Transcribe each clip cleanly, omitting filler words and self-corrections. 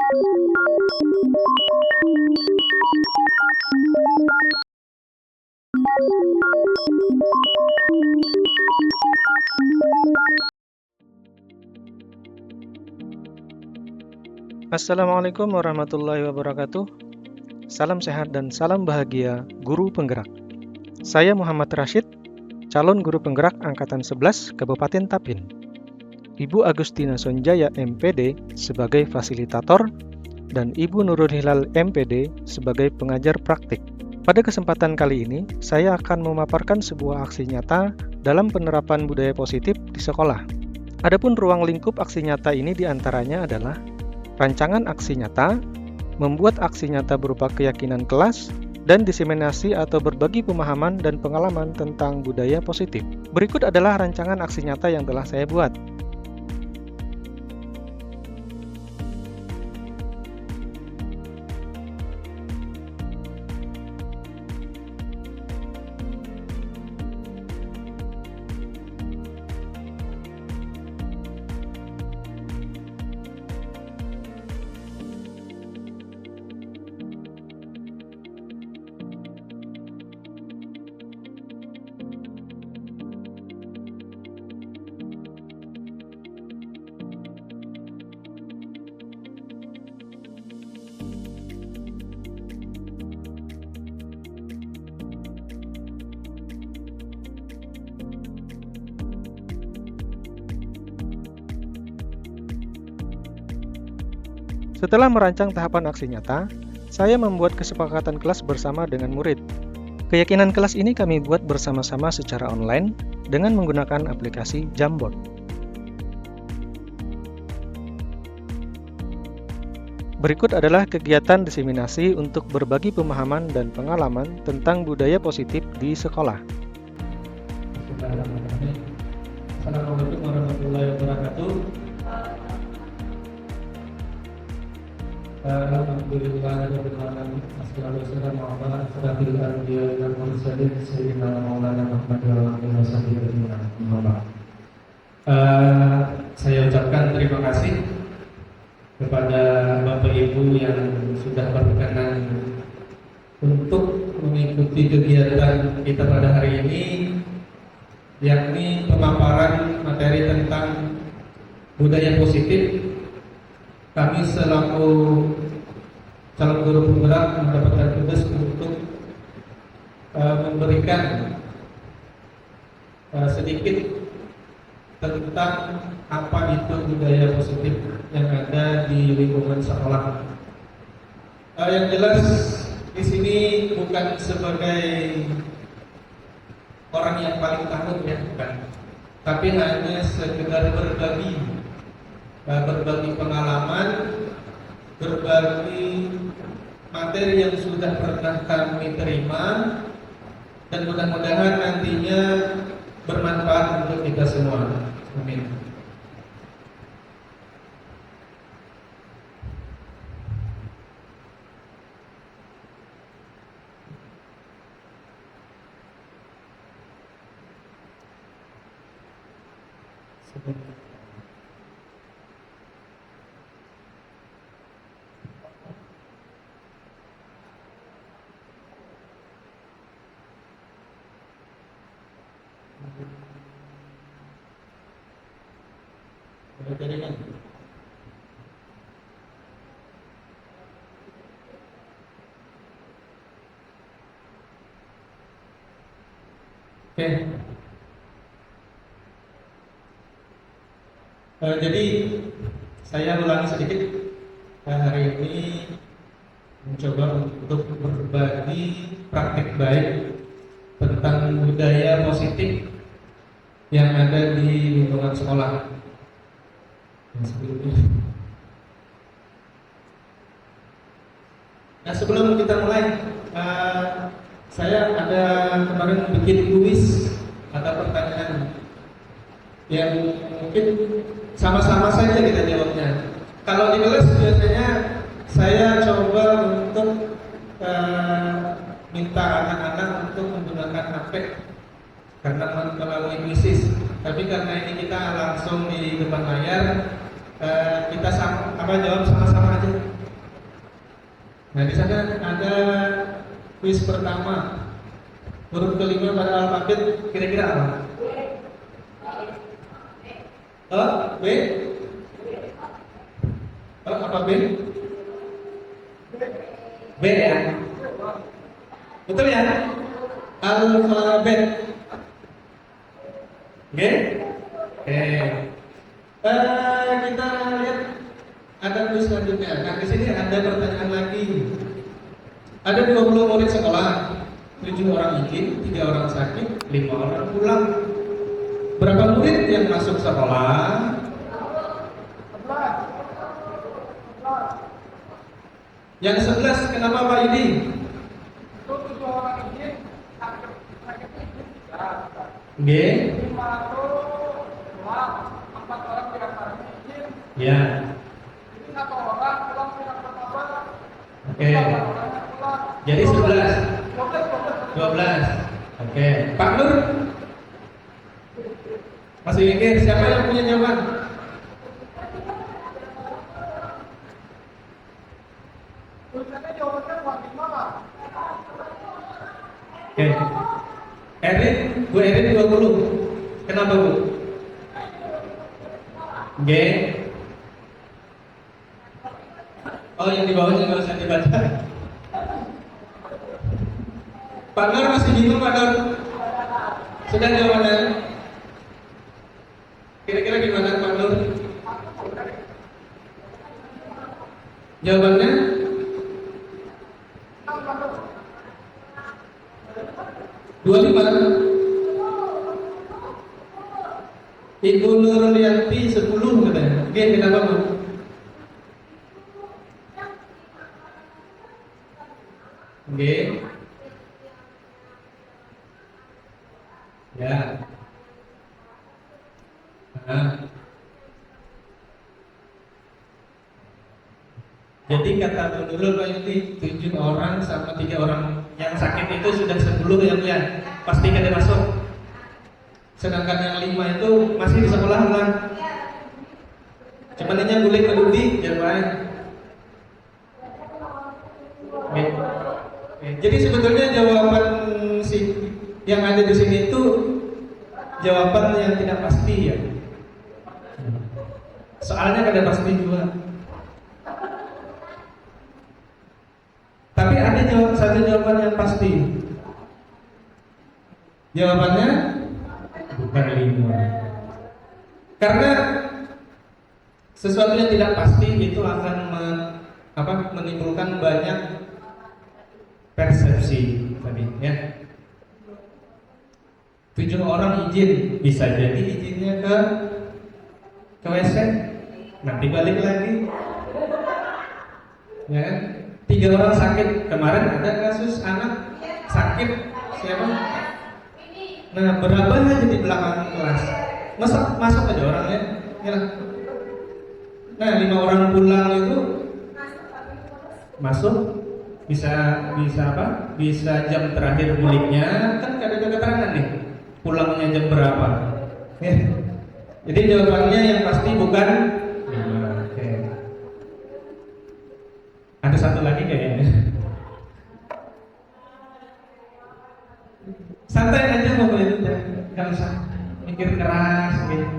Assalamualaikum warahmatullahi wabarakatuh. Salam sehat dan salam bahagia Guru Penggerak. Saya Muhammad Rashid, calon Guru Penggerak Angkatan 11 Kabupaten Tapin. Ibu Agustina Sonjaya MPD sebagai fasilitator dan Ibu Nurul Hilal MPD sebagai pengajar praktik. Pada kesempatan kali ini, saya akan memaparkan sebuah aksi nyata dalam penerapan budaya positif di sekolah. Adapun ruang lingkup aksi nyata ini diantaranya adalah rancangan aksi nyata, membuat aksi nyata berupa keyakinan kelas, dan diseminasi atau berbagi pemahaman dan pengalaman tentang budaya positif. Berikut adalah rancangan aksi nyata yang telah saya buat. Setelah merancang tahapan aksi nyata, saya membuat kesepakatan kelas bersama dengan murid. Keyakinan kelas ini kami buat bersama-sama secara online dengan menggunakan aplikasi Jamboard. Berikut adalah kegiatan diseminasi untuk berbagi pemahaman dan pengalaman tentang budaya positif di sekolah. Assalamualaikum warahmatullahi wabarakatuh. Alhamdulillahirrahmanirrahim. Assalamualaikum warahmatullahi wabarakatuh. Saya ucapkan terima kasih kepada Bapak Ibu yang sudah berkenan untuk mengikuti kegiatan kita pada hari ini, yakni pemaparan materi tentang budaya positif. Kami selaku calon guru penggerak mendapatkan tugas untuk memberikan sedikit tentang apa itu budaya positif yang ada di lingkungan sekolah. Yang jelas di sini bukan sebagai orang yang paling tahu ya, bukan, tapi hanya sekedar berbagi pengalaman, berbagi materi yang sudah pernah kami terima, dan mudah-mudahan nantinya bermanfaat untuk kita semua. Amin. Oke. Jadi saya ulangi sedikit. Hari ini mencoba untuk berbagi praktik baik tentang budaya positif yang ada di lingkungan sekolah. Nah, sebelum kita mulai, saya ada kemarin bikin kuis atau pertanyaan yang mungkin sama-sama saja kita jawabnya. Kalau di kelas biasanya saya coba untuk minta anak-anak untuk menggunakan HP karena melalui kuisis. Tapi karena ini kita langsung di depan layar, kita jawab sama-sama aja. Nah, di sana ada kuis pertama. Huruf kelima pada alfabet kira-kira apa? B? Apa B? B ya? Betul ya? Alfabet. Oke? Kita lihat ada kuis selanjutnya. Nah, di sini ada pertanyaan lagi. Ada 20 murid sekolah, 7 orang izin, 3 orang sakit, 5 orang pulang. Berapa murid yang masuk sekolah? Yang 11, kenapa Pak Yudi? G. Ya. Oke. Jadi 11. 12. Oke. Pak Nur? Masih mikir siapa yang punya jawaban? Oke. Erin, Bu Erin 20. Kenapa Bu? G. Oh, yang di bawahnya nggak usah dibaca. Pak Nur masih bingung Pak Nur? Sudah jawabannya? Kira-kira gimana Pak Nur? Jawabannya? Dua lima. Ibu Nurlianti 10 katanya. Oke, kenapa Bu? Oke. Ya. Nah. Jadi kata Bu Nurul Pak Yuti, 7 orang sama 3 orang yang sakit itu sudah 10 ya, pasti kada masuk. Sedangkan yang 5 itu masih di sekolah lah. Cuman ini boleh kedudi, jangan lain. Jadi sebetulnya jawaban yang ada di sini itu jawaban yang tidak pasti ya. Soalnya kada pasti juga. Tapi ada satu jawaban yang pasti. Jawabannya bukan 5. Karena sesuatu yang tidak pasti itu akan menimbulkan banyak persepsi tadi ya. 7 orang izin, bisa jadi izinnya ke WC, nanti balik lagi, ya kan? 3 orang sakit, kemarin ada kasus anak sakit, siapa? Nah, berapa aja di belakang kelas, masuk aja orangnya, ya. Nah, 5 orang pulang itu masuk, bisa apa? Bisa jam terakhir muliknya, kan ada keterangan nih. Pulangnya jam berapa? Ya. Jadi jawabannya yang pasti bukan 5. Oke. Ada satu lagi kayaknya. Santai aja pokoknya itu, jangan usah mikir keras gitu.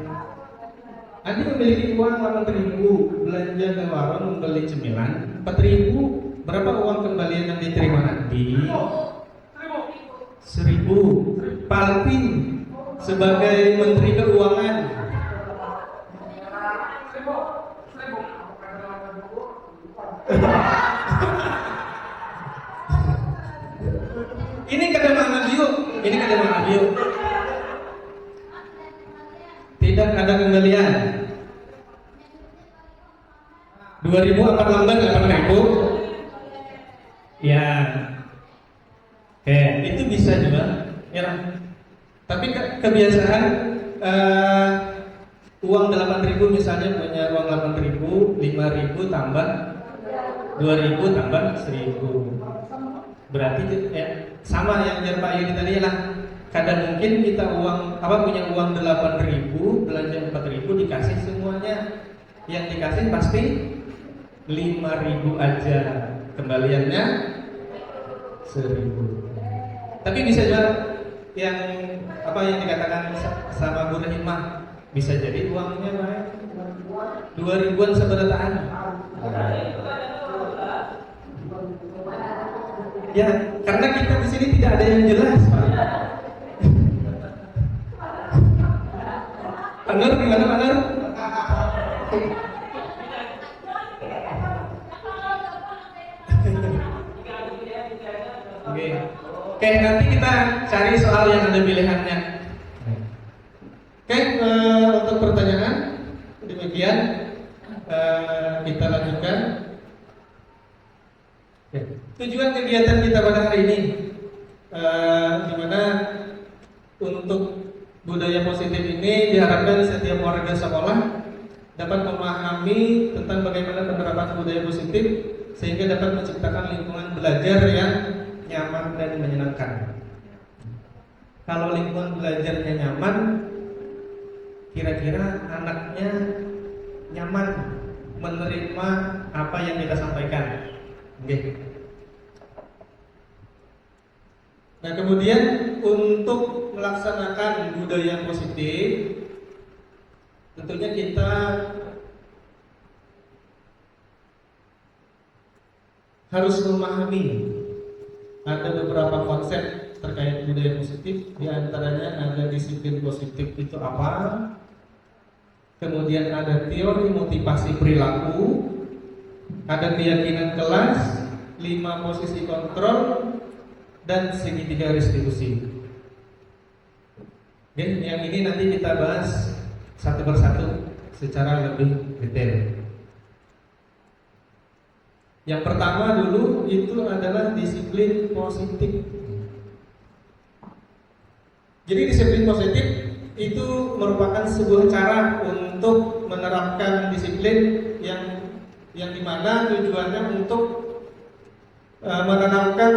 Anda memiliki uang 8.000, belanja ke warung membeli cemilan 4.000, berapa uang kembalian yang diterima nanti? 1.000. Pak Alvin sebagai Menteri Keuangan. Ini kada mana bio. Tidak ada kembalian. 2.000 apa lambat 8.000? Ya. Oke, itu bisa juga, ya. Tapi kebiasaan uang 8.000 misalnya punya uang 8.000, 5.000 tambah 2.000 tambah 1.000. Berarti ya sama yang Pak Yudi tadi lah. Kadang mungkin kita punya uang 8.000, belanja 4.000 dikasih semuanya. Yang dikasih pasti 5.000 aja. kembaliannya 1.000. Tapi bisa juga yang apa yang dikatakan sama Bu Rahimah, bisa jadi uangnya naik 2.000-an seberataan. Ya, karena kita di sini tidak ada yang jelas, Pak. Anur gimana, Anur? Oke, nanti kita cari soal yang ada pilihannya. Oke, untuk pertanyaan demikian kita lanjutkan. Oke. Tujuan kegiatan kita pada hari ini, di mana untuk budaya positif ini diharapkan setiap warga sekolah dapat memahami tentang bagaimana penerapan budaya positif sehingga dapat menciptakan lingkungan belajar yang nyaman dan menyenangkan. Kalau lingkungan belajarnya nyaman, kira-kira anaknya nyaman menerima apa yang kita sampaikan. Oke. Nah, kemudian untuk melaksanakan budaya positif, tentunya kita harus memahami ada beberapa konsep terkait budaya positif. Di antaranya ada disiplin positif itu apa, kemudian ada teori motivasi perilaku, ada keyakinan kelas, 5 posisi kontrol, dan segitiga restitusi. Oke, yang ini nanti kita bahas satu persatu secara lebih detail. Yang pertama dulu itu adalah disiplin positif. Jadi disiplin positif itu merupakan sebuah cara untuk menerapkan disiplin yang dimana tujuannya untuk menanamkan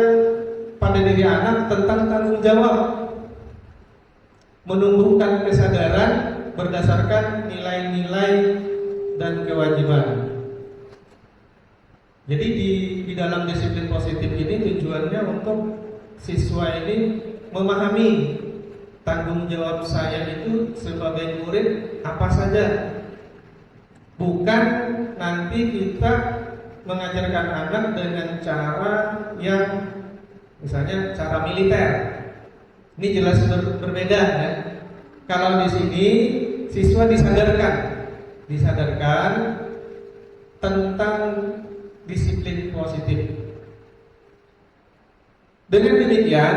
pada diri anak tentang tanggung jawab, menumbuhkan kesadaran berdasarkan nilai-nilai dan kewajiban. Jadi di dalam disiplin positif ini tujuannya untuk siswa ini memahami tanggung jawab saya itu sebagai murid apa saja. Bukan nanti kita mengajarkan anak dengan cara yang misalnya cara militer. Ini jelas berbeda ya. Kalau di sini siswa disadarkan tentang disiplin positif. Dengan demikian,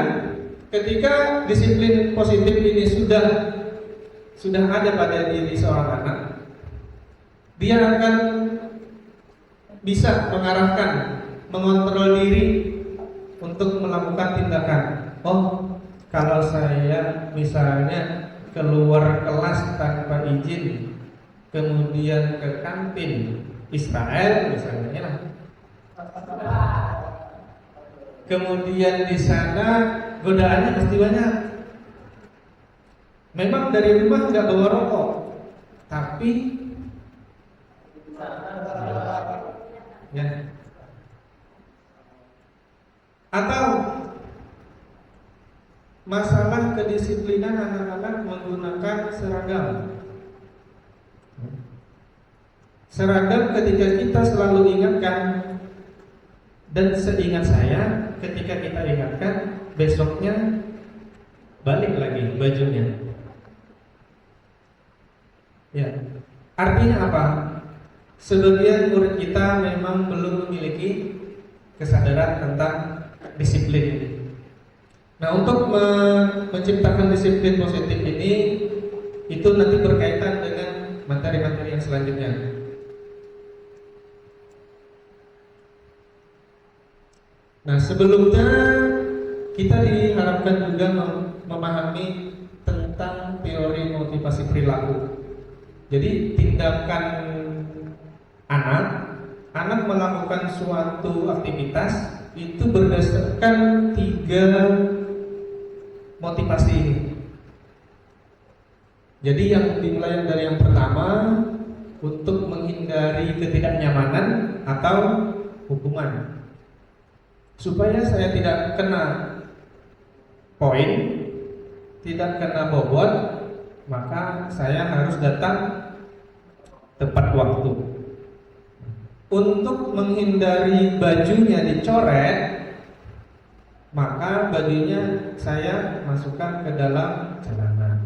ketika disiplin positif ini sudah ada pada diri seorang anak, dia akan bisa mengarahkan, mengontrol diri untuk melakukan tindakan. Oh, kalau saya misalnya keluar kelas tanpa izin, kemudian ke kantin Israel misalnya, kemudian di sana godaannya pasti banyak. Memang dari rumah nggak bawa rokok, tapi ya. Atau masalah kedisiplinan anak-anak menggunakan seragam. Seragam ketika kita selalu ingatkan, dan seingat saya ketika kita ingatkan, besoknya balik lagi bajunya. Ya, artinya apa? Sebagian murid kita memang belum memiliki kesadaran tentang disiplin. Nah, untuk menciptakan disiplin positif ini, itu nanti berkaitan dengan materi-materi yang selanjutnya. Nah, sebelumnya kita diharapkan juga memahami tentang teori motivasi perilaku. Jadi tindakan anak melakukan suatu aktivitas itu berdasarkan 3 motivasi ini. Jadi yang dimulai dari yang pertama, untuk menghindari ketidaknyamanan atau hukuman. supaya saya tidak kena poin, tidak kena bobot, maka saya harus datang tepat waktu. Untuk menghindari bajunya dicoret, maka bajunya saya masukkan ke dalam celana.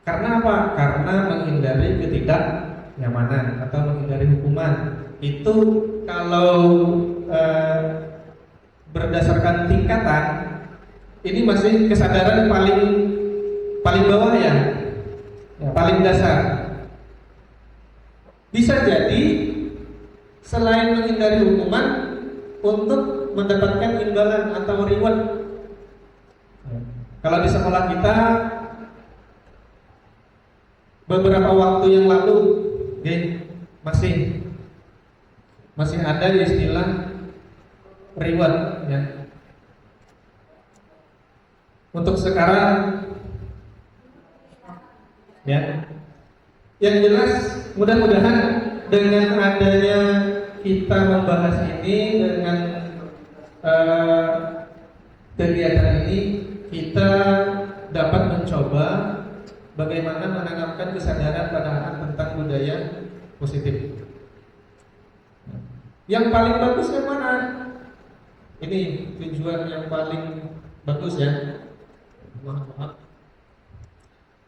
Karena apa? Karena menghindari ketidaknyamanan atau menghindari hukuman. Itu kalau berdasarkan tingkatan, ini masih kesadaran paling bawah ya, paling dasar. Bisa jadi selain menghindari hukuman, untuk mendapatkan imbalan atau reward. Kalau di sekolah kita beberapa waktu yang lalu, masih ada istilah reward ya. Untuk sekarang ya, yang jelas mudah-mudahan dengan adanya kita membahas ini, dengan kegiatan ini, kita dapat mencoba bagaimana menanamkan kesadaran pada anak tentang budaya positif. Yang paling bagus yang mana? Ini tujuan yang paling bagus ya. Maaf.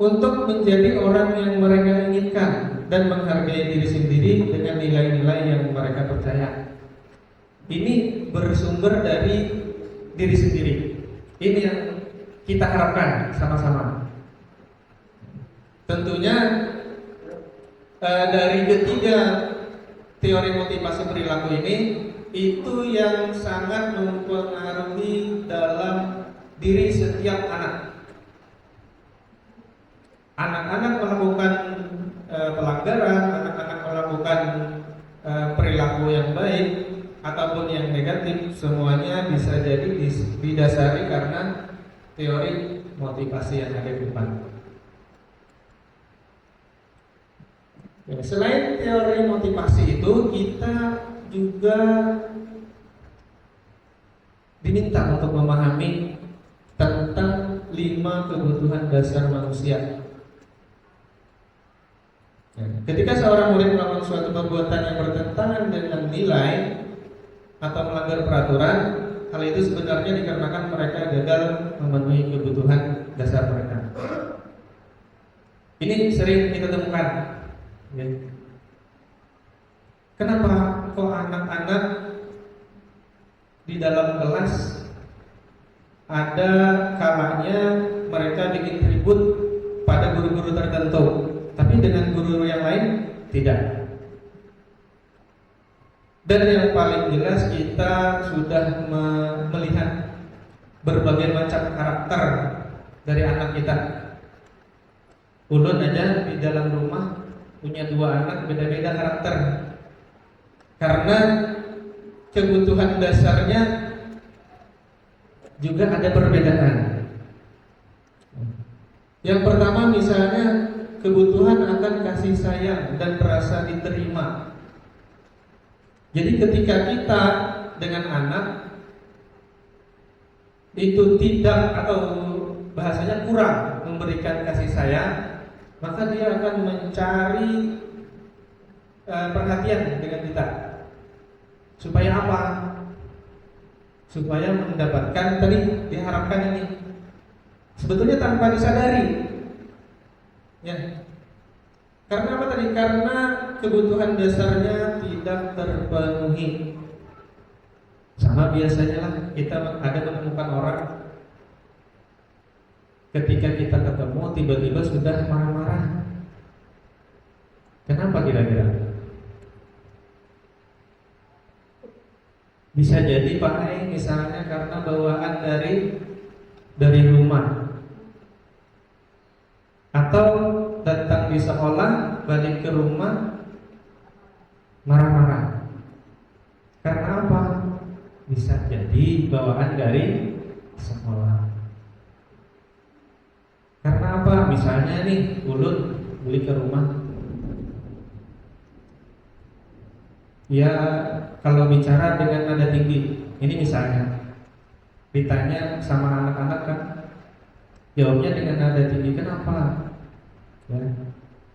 Untuk menjadi orang yang mereka inginkan dan menghargai diri sendiri dengan nilai-nilai yang mereka percaya. Ini bersumber dari diri sendiri. Ini yang kita harapkan sama-sama. Tentunya dari ketiga teori motivasi perilaku ini, itu yang sangat mempengaruhi dalam diri setiap anak. Anak-anak melakukan pelanggaran, anak-anak melakukan perilaku yang baik ataupun yang negatif, semuanya bisa jadi didasari karena teori motivasi yang ada di depan. Selain teori motivasi itu, kita juga diminta untuk memahami tentang 5 kebutuhan dasar manusia. Ketika seorang murid melakukan suatu perbuatan yang bertentangan dengan nilai atau melanggar peraturan, hal itu sebenarnya dikarenakan mereka gagal memenuhi kebutuhan dasar mereka. Ini sering kita temukan. Kenapa kok anak-anak di dalam kelas ada kalanya mereka bikin ribut pada guru-guru tertentu, tapi dengan guru yang lain tidak. Dan yang paling jelas, kita sudah melihat berbagai macam karakter dari anak kita. Ulun aja di dalam rumah punya 2 anak, beda-beda karakter. Karena kebutuhan dasarnya juga ada perbedaan. Yang pertama misalnya kebutuhan akan kasih sayang dan rasa diterima. Jadi ketika kita dengan anak itu tidak, atau bahasanya kurang, memberikan kasih sayang, maka dia akan mencari perhatian dengan kita. Supaya apa? Supaya mendapatkan tadi diharapkan ini. Sebetulnya tanpa disadari. Ya. Karena apa tadi? Karena kebutuhan dasarnya tidak terpenuhi. Sama biasanya lah kita ada menemukan orang, ketika kita ketemu tiba-tiba sudah marah-marah. Kenapa kira-kira? Bisa jadi Pak, misalnya karena bawaan dari rumah, atau datang di sekolah balik ke rumah marah-marah. Karena apa? Bisa jadi bawaan dari sekolah. Karena apa? Misalnya nih, ulun beli ke rumah. Ya, kalau bicara dengan nada tinggi, Ini misalnya ditanya sama anak-anak kan, jawabnya dengan nada tinggi, kenapa? Ya.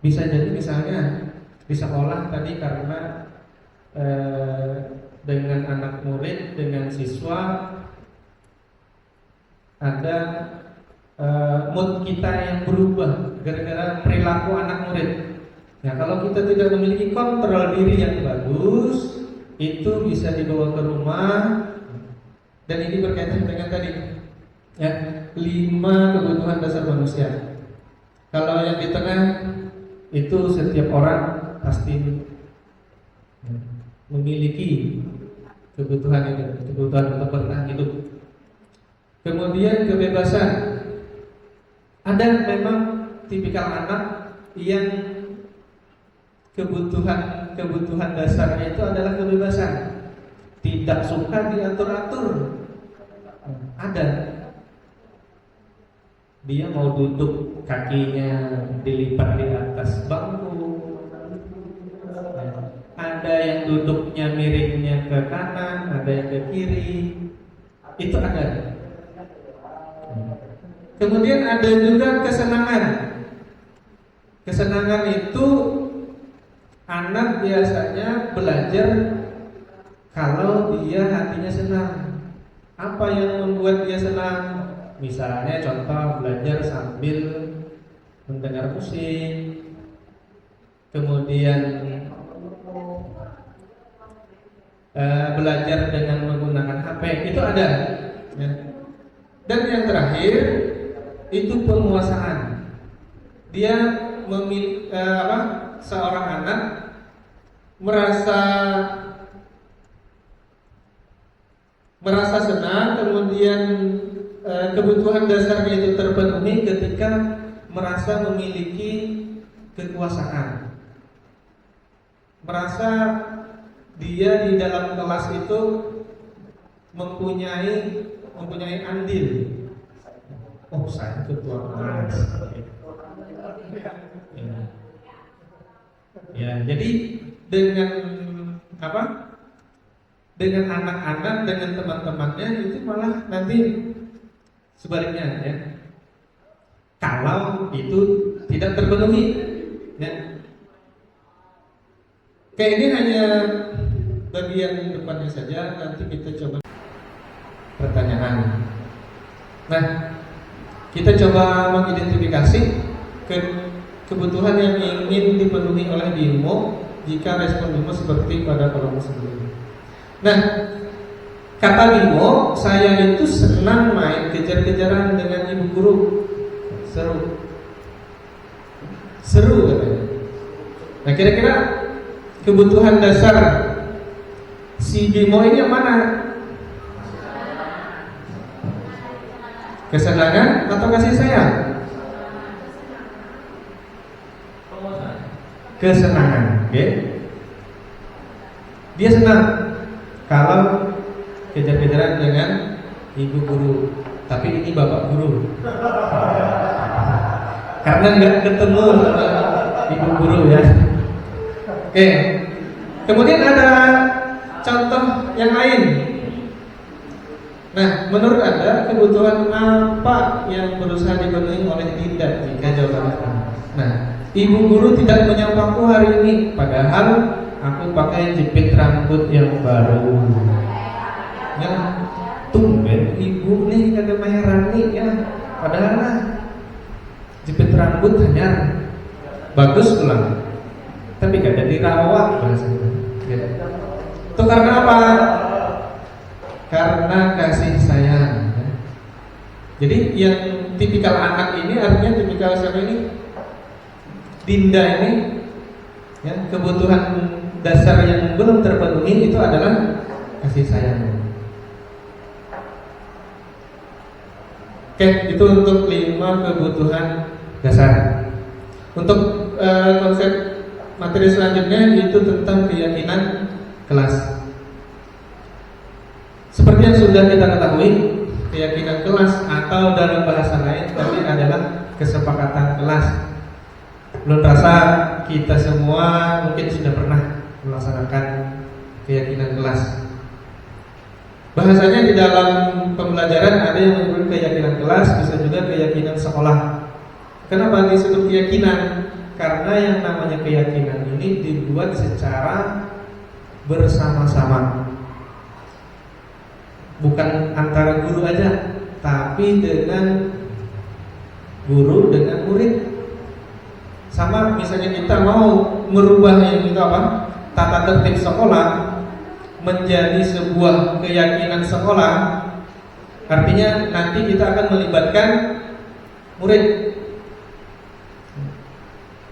Bisa jadi misalnya di sekolah tadi karena dengan anak murid, dengan siswa ada mood kita yang berubah gara-gara perilaku anak murid. Nah, kalau kita tidak memiliki kontrol diri yang bagus, itu bisa dibawa ke rumah. Dan ini berkaitan dengan tadi ya, 5 kebutuhan dasar manusia. Kalau yang di tengah itu setiap orang pasti memiliki kebutuhan itu, kebutuhan untuk bertahan hidup. Kemudian kebebasan. Ada memang tipikal anak yang kebutuhan dasarnya itu adalah kebebasan. Tidak suka diatur-atur. Ada. Dia mau duduk kakinya dilipat di atas bangku. Ada yang duduknya miringnya ke kanan, ada yang ke kiri. Itu ada. Kemudian ada juga kesenangan. Kesenangan itu anak biasanya belajar kalau dia hatinya senang. Apa yang membuat dia senang? Misalnya contoh belajar sambil mendengar musik, kemudian belajar dengan menggunakan HP, itu ada. Ya. Dan yang terakhir itu penguasaan. Dia seorang anak merasa senang, kemudian kebutuhan dasarnya itu terpenuhi ketika merasa memiliki kekuasaan. Merasa dia di dalam kelas itu mempunyai andil. Oh, saya ketua kelas. Ya, jadi dengan dengan anak-anak, dengan teman-temannya itu malah nanti sebaliknya ya. Kalau itu tidak terpenuhi ya. Oke, ini hanya bagian depannya saja, nanti kita coba pertanyaan. Nah, kita coba mengidentifikasi kebutuhan yang ingin dipenuhi oleh Bimo jika respon Bimo seperti pada kolom sebelumnya. Nah, kata Bimo, saya itu senang main kejar-kejaran dengan ibu guru. Seru katanya. Nah, kira-kira kebutuhan dasar si Bimo ini yang mana? Kesenangan atau kasih sayang? Kesenangan, oke? Dia senang kalau kejar-kejaran dengan ibu guru, tapi ini bapak guru. Karena nggak ketemu ibu guru ya. Oke. Kemudian ada contoh yang lain. Nah, menurut Anda kebutuhan apa yang berusaha dipenuhi oleh Dinda jika jawabannya? Nah, ibu guru tidak menyapaku hari ini, padahal aku pakai jepit rambut yang baru. Ya, tumben ibu nih kagak heran nih ya. Padahal lah jepit rambut hanya bagus pulang, tapi kagak dirawat bahasanya. Ya. Itu karena apa? Karena kasih sayang. Jadi yang tipikal anak ini artinya tipikal siapa ini? Dinda ini ya, kebutuhan dasar yang belum terpenuhi itu adalah kasih sayang. Oke, itu untuk 5 kebutuhan dasar. Untuk konsep materi selanjutnya itu tentang keyakinan kelas. Seperti yang sudah kita ketahui, keyakinan kelas atau dalam bahasa lain tadi adalah kesepakatan kelas. Belum rasa kita semua mungkin sudah pernah melaksanakan keyakinan kelas. Bahasanya di dalam pembelajaran ada yang menyebut keyakinan kelas, bisa juga keyakinan sekolah. Kenapa disebut keyakinan? Karena yang namanya keyakinan ini dibuat secara bersama-sama, bukan antara guru aja, tapi dengan guru dengan murid. Sama misalnya kita mau merubah yang itu apa? Tata tertib sekolah menjadi sebuah keyakinan sekolah, artinya nanti kita akan melibatkan murid.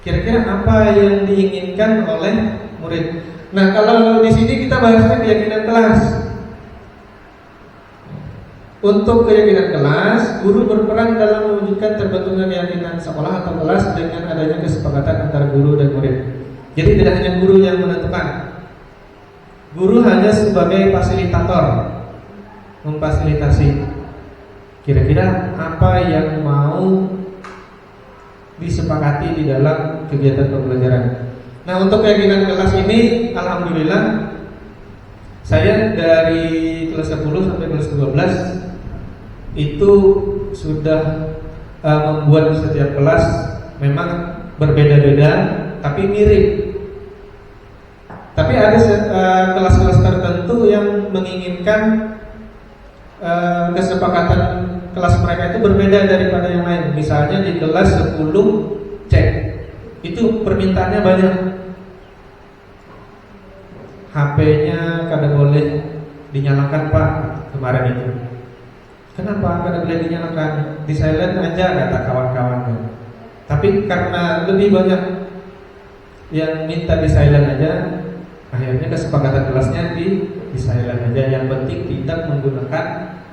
Kira-kira apa yang diinginkan oleh murid? Nah, kalau di sini kita bahasnya keyakinan kelas. Untuk keyakinan kelas, guru berperan dalam mewujudkan terbentuknya keyakinan sekolah atau kelas dengan adanya kesepakatan antara guru dan murid. Jadi tidak hanya guru yang menentukan. Guru hanya sebagai fasilitator, memfasilitasi. Kira-kira apa yang mau disepakati di dalam kegiatan pembelajaran. Nah, untuk keyakinan kelas ini, alhamdulillah, saya dari kelas 10 sampai kelas 12 itu sudah membuat setiap kelas memang berbeda-beda, tapi mirip. Tapi ada kelas-kelas tertentu yang menginginkan kesepakatan kelas mereka itu berbeda daripada yang lain. Misalnya di kelas 10 C itu permintaannya banyak. HP-nya kada boleh dinyalakan Pak, kemarin itu. Kenapa kada boleh dinyalakan? Di silent aja kata kawan-kawannya. Tapi karena lebih banyak yang minta di silent aja, akhirnya kesepakatan kelasnya di silent aja. Yang penting tidak menggunakan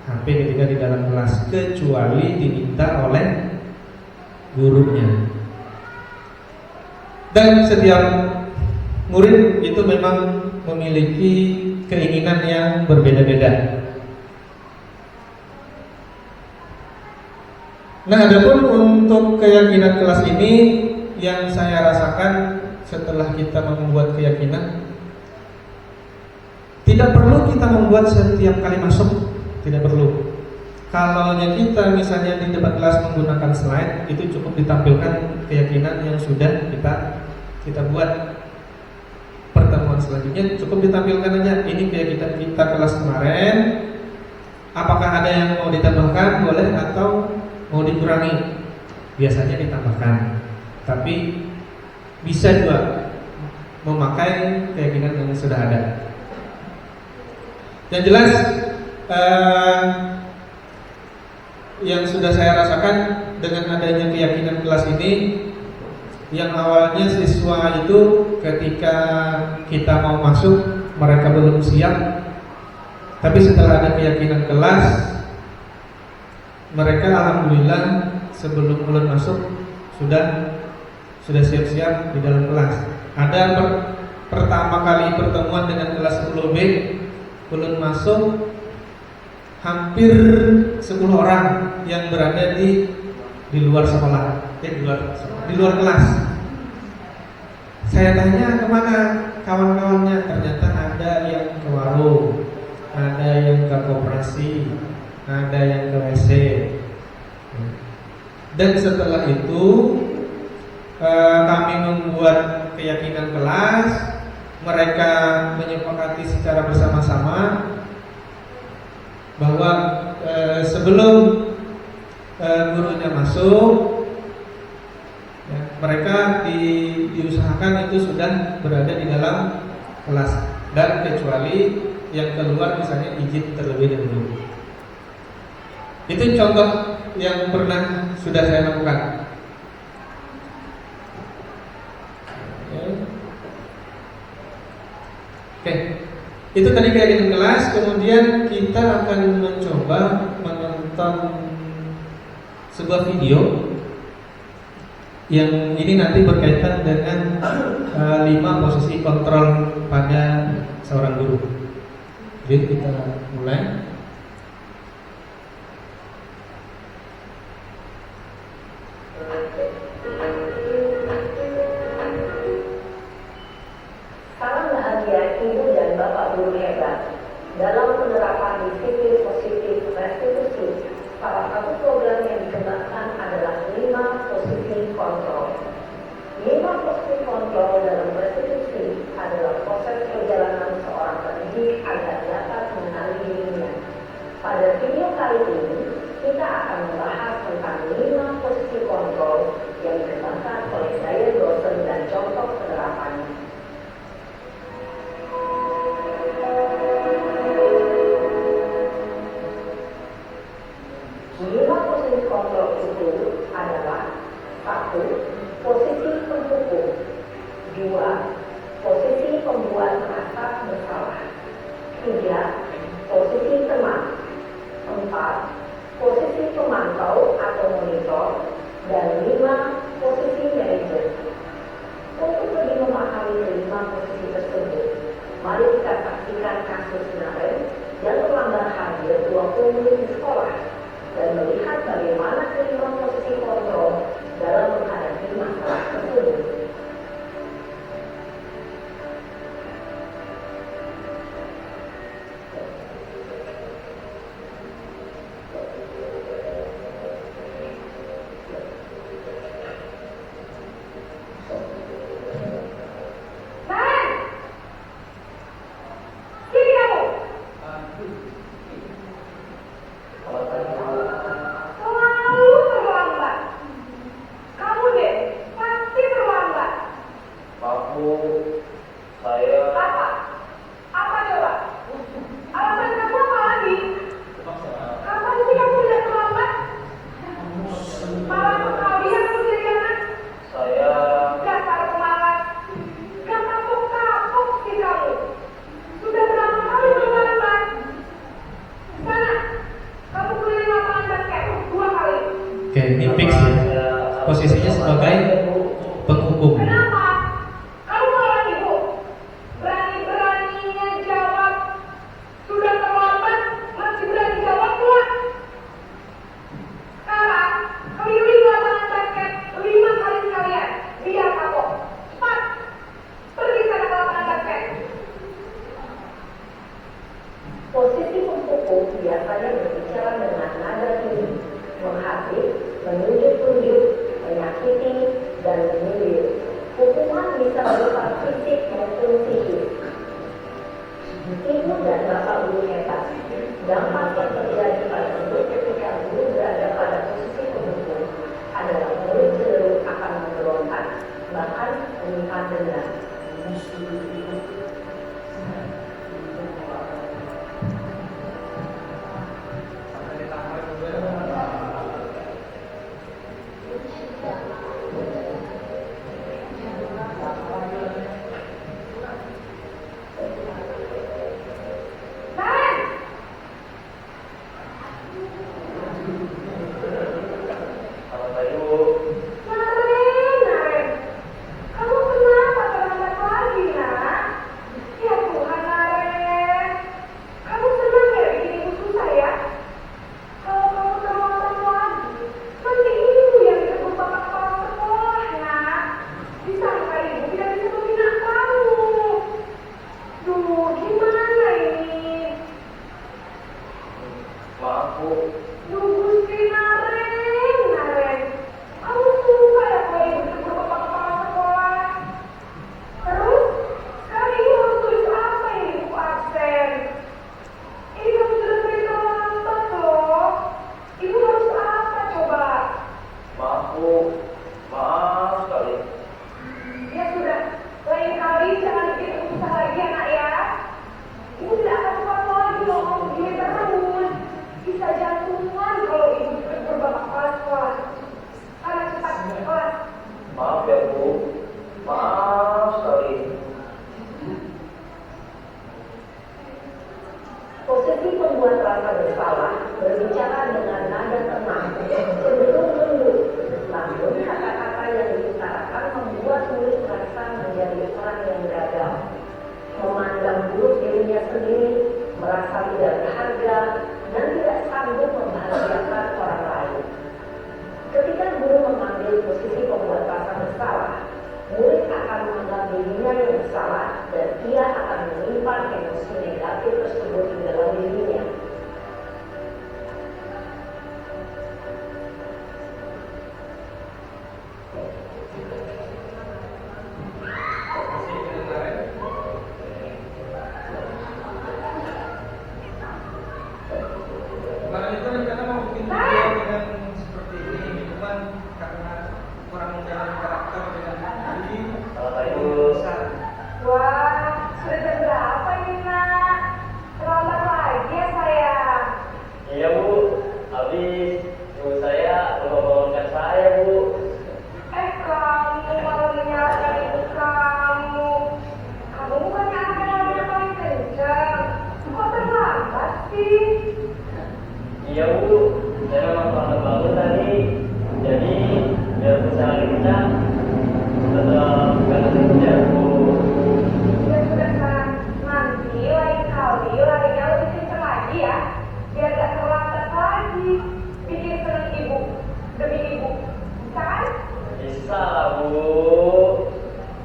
HP ketika di dalam kelas, kecuali diminta oleh gurunya. Dan setiap murid itu memang memiliki keinginan yang berbeda-beda. Nah, adapun untuk keyakinan kelas ini yang saya rasakan setelah kita membuat keyakinan, tidak perlu kita membuat setiap kali masuk, tidak perlu. Kalau kita misalnya di debat kelas menggunakan slide, itu cukup ditampilkan keyakinan yang sudah kita buat. Pertemuan selanjutnya cukup ditampilkan aja, ini keyakinan kita kelas kemarin. Apakah ada yang mau ditambahkan, boleh, atau mau dikurangi? Biasanya ditambahkan, tapi bisa juga memakai keyakinan yang sudah ada. Yang jelas yang sudah saya rasakan dengan adanya keyakinan kelas ini, yang awalnya siswa itu ketika kita mau masuk mereka belum siap, tapi setelah ada keyakinan kelas, mereka alhamdulillah sebelum bulan masuk sudah siap-siap di dalam kelas. Ada pertama kali pertemuan dengan kelas 10B, belum masuk hampir 10 orang yang berada di luar sekolah, di luar kelas. Saya tanya kemana kawan-kawannya, ternyata ada yang ke warung, ada yang ke koperasi, ada yang ke WC. Dan setelah itu kami membuat keyakinan kelas, mereka menyepakati secara bersama-sama bahwa sebelum gurunya masuk, ya, mereka diusahakan itu sudah berada di dalam kelas, dan kecuali yang keluar misalnya izin terlebih dahulu. Itu contoh yang pernah sudah saya lakukan. Oke. Itu tadi keyakinan kelas. Kemudian kita akan mencoba menonton sebuah video yang ini nanti berkaitan dengan 5 posisi kontrol pada seorang guru. Jadi kita mulai. Salam bahagia Ibu dan Bapak guru hebat. Dalam penerapan disiplin positif restitusi, salah satu program yang dikembangkan adalah 5 posisi kontrol. 5 posisi kontrol dalam restitusi adalah proses perjalanan seorang pendidik agar dapat mengenali dirinya. Pada video kali ini, kita akan membahas tentang 5 posisi kontrol yang dikembangkan oleh Diane Dawson dan contoh penerapannya. 5 posisi kontrol itu adalah: 1. Posisi penghukum. 2. Posisi pembuat merasa bersalah. 3. Posisi teman. 4. Posisi pemantau atau monitor. Dan 5. Posisi manajer. Untuk lebih memahami 5 posisi tersebut, mari kita saksikan kasus Naren yang terlambat hadir 20 menit di sekolah dan melihat bagaimana 5 posisi kontrol dalam menghadapi masalah tersebut. Oke, ini fix ya. Posisinya sebagai penghukum. Kenapa? Kamu malah ibu. Berani-beraninya jawab. Sudah terlambat, masih berani jawab pula. Sekarang, keliling lapangan basket 5 kali sekalian. Biar kapok. Cepat. Pergi sana ke lapangan basket. Posisi penghukum biasanya berbicara dengan nada tinggi, menghasut, menunjuk-tunjuk, menyakiti, dan menyindir. Hukuman bisa berupa fisik maupun psikis. Ibu dan bapak guru hebat. Dampak yang terjadi pada murid ketika guru berada pada posisi penghukum adalah murid cenderung akan memberontak, bahkan menyimpan dendam. Posisi pembuat rasa bersalah berbicara dengan nada tenang, cenderung lembut, namun kata-kata yang diutarakan membuat murid merasa menjadi orang yang gagal, memandang buruk dirinya sendiri, merasa tidak berharga, dan tidak sanggup membahagiakan orang lain. Ketika guru mengambil posisi pembuat rasa bersalah, murid akan menganggap dirinya yang bersalah dan ia akan menyimpan emosi negatif tersebut hingga Iya Bu, saya memang terlambat bangun tadi. Jadi biar bisa lagi kencang, tetap gak kerja Bu. Ya sudah sekarang nanti lain kali larinya lebih kenceng lagi ya, biar gak terlambat lagi. Bikin seneng ibu demi ibu, bisa kan? Bisa lah Bu.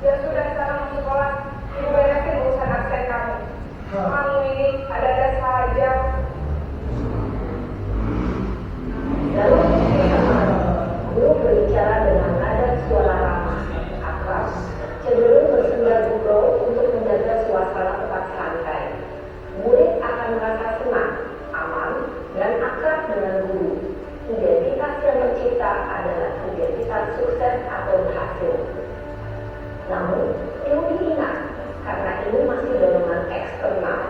Ya sudah sekarang mau sekolah, ibu beresin urusan absen kamu. Kamu ini ada-ada saja. Dalam percakapan, guru berbicara dengan nada suara ramah, akrab, cenderung bersenda gurau untuk menjaga suasana tetap santai. Murid akan merasa senang, aman, dan akrab dengan guru. Identitas yang tercipta adalah identitas sukses atau berhasil. Namun, perlu diingat, karena ini masih dorongan eksternal,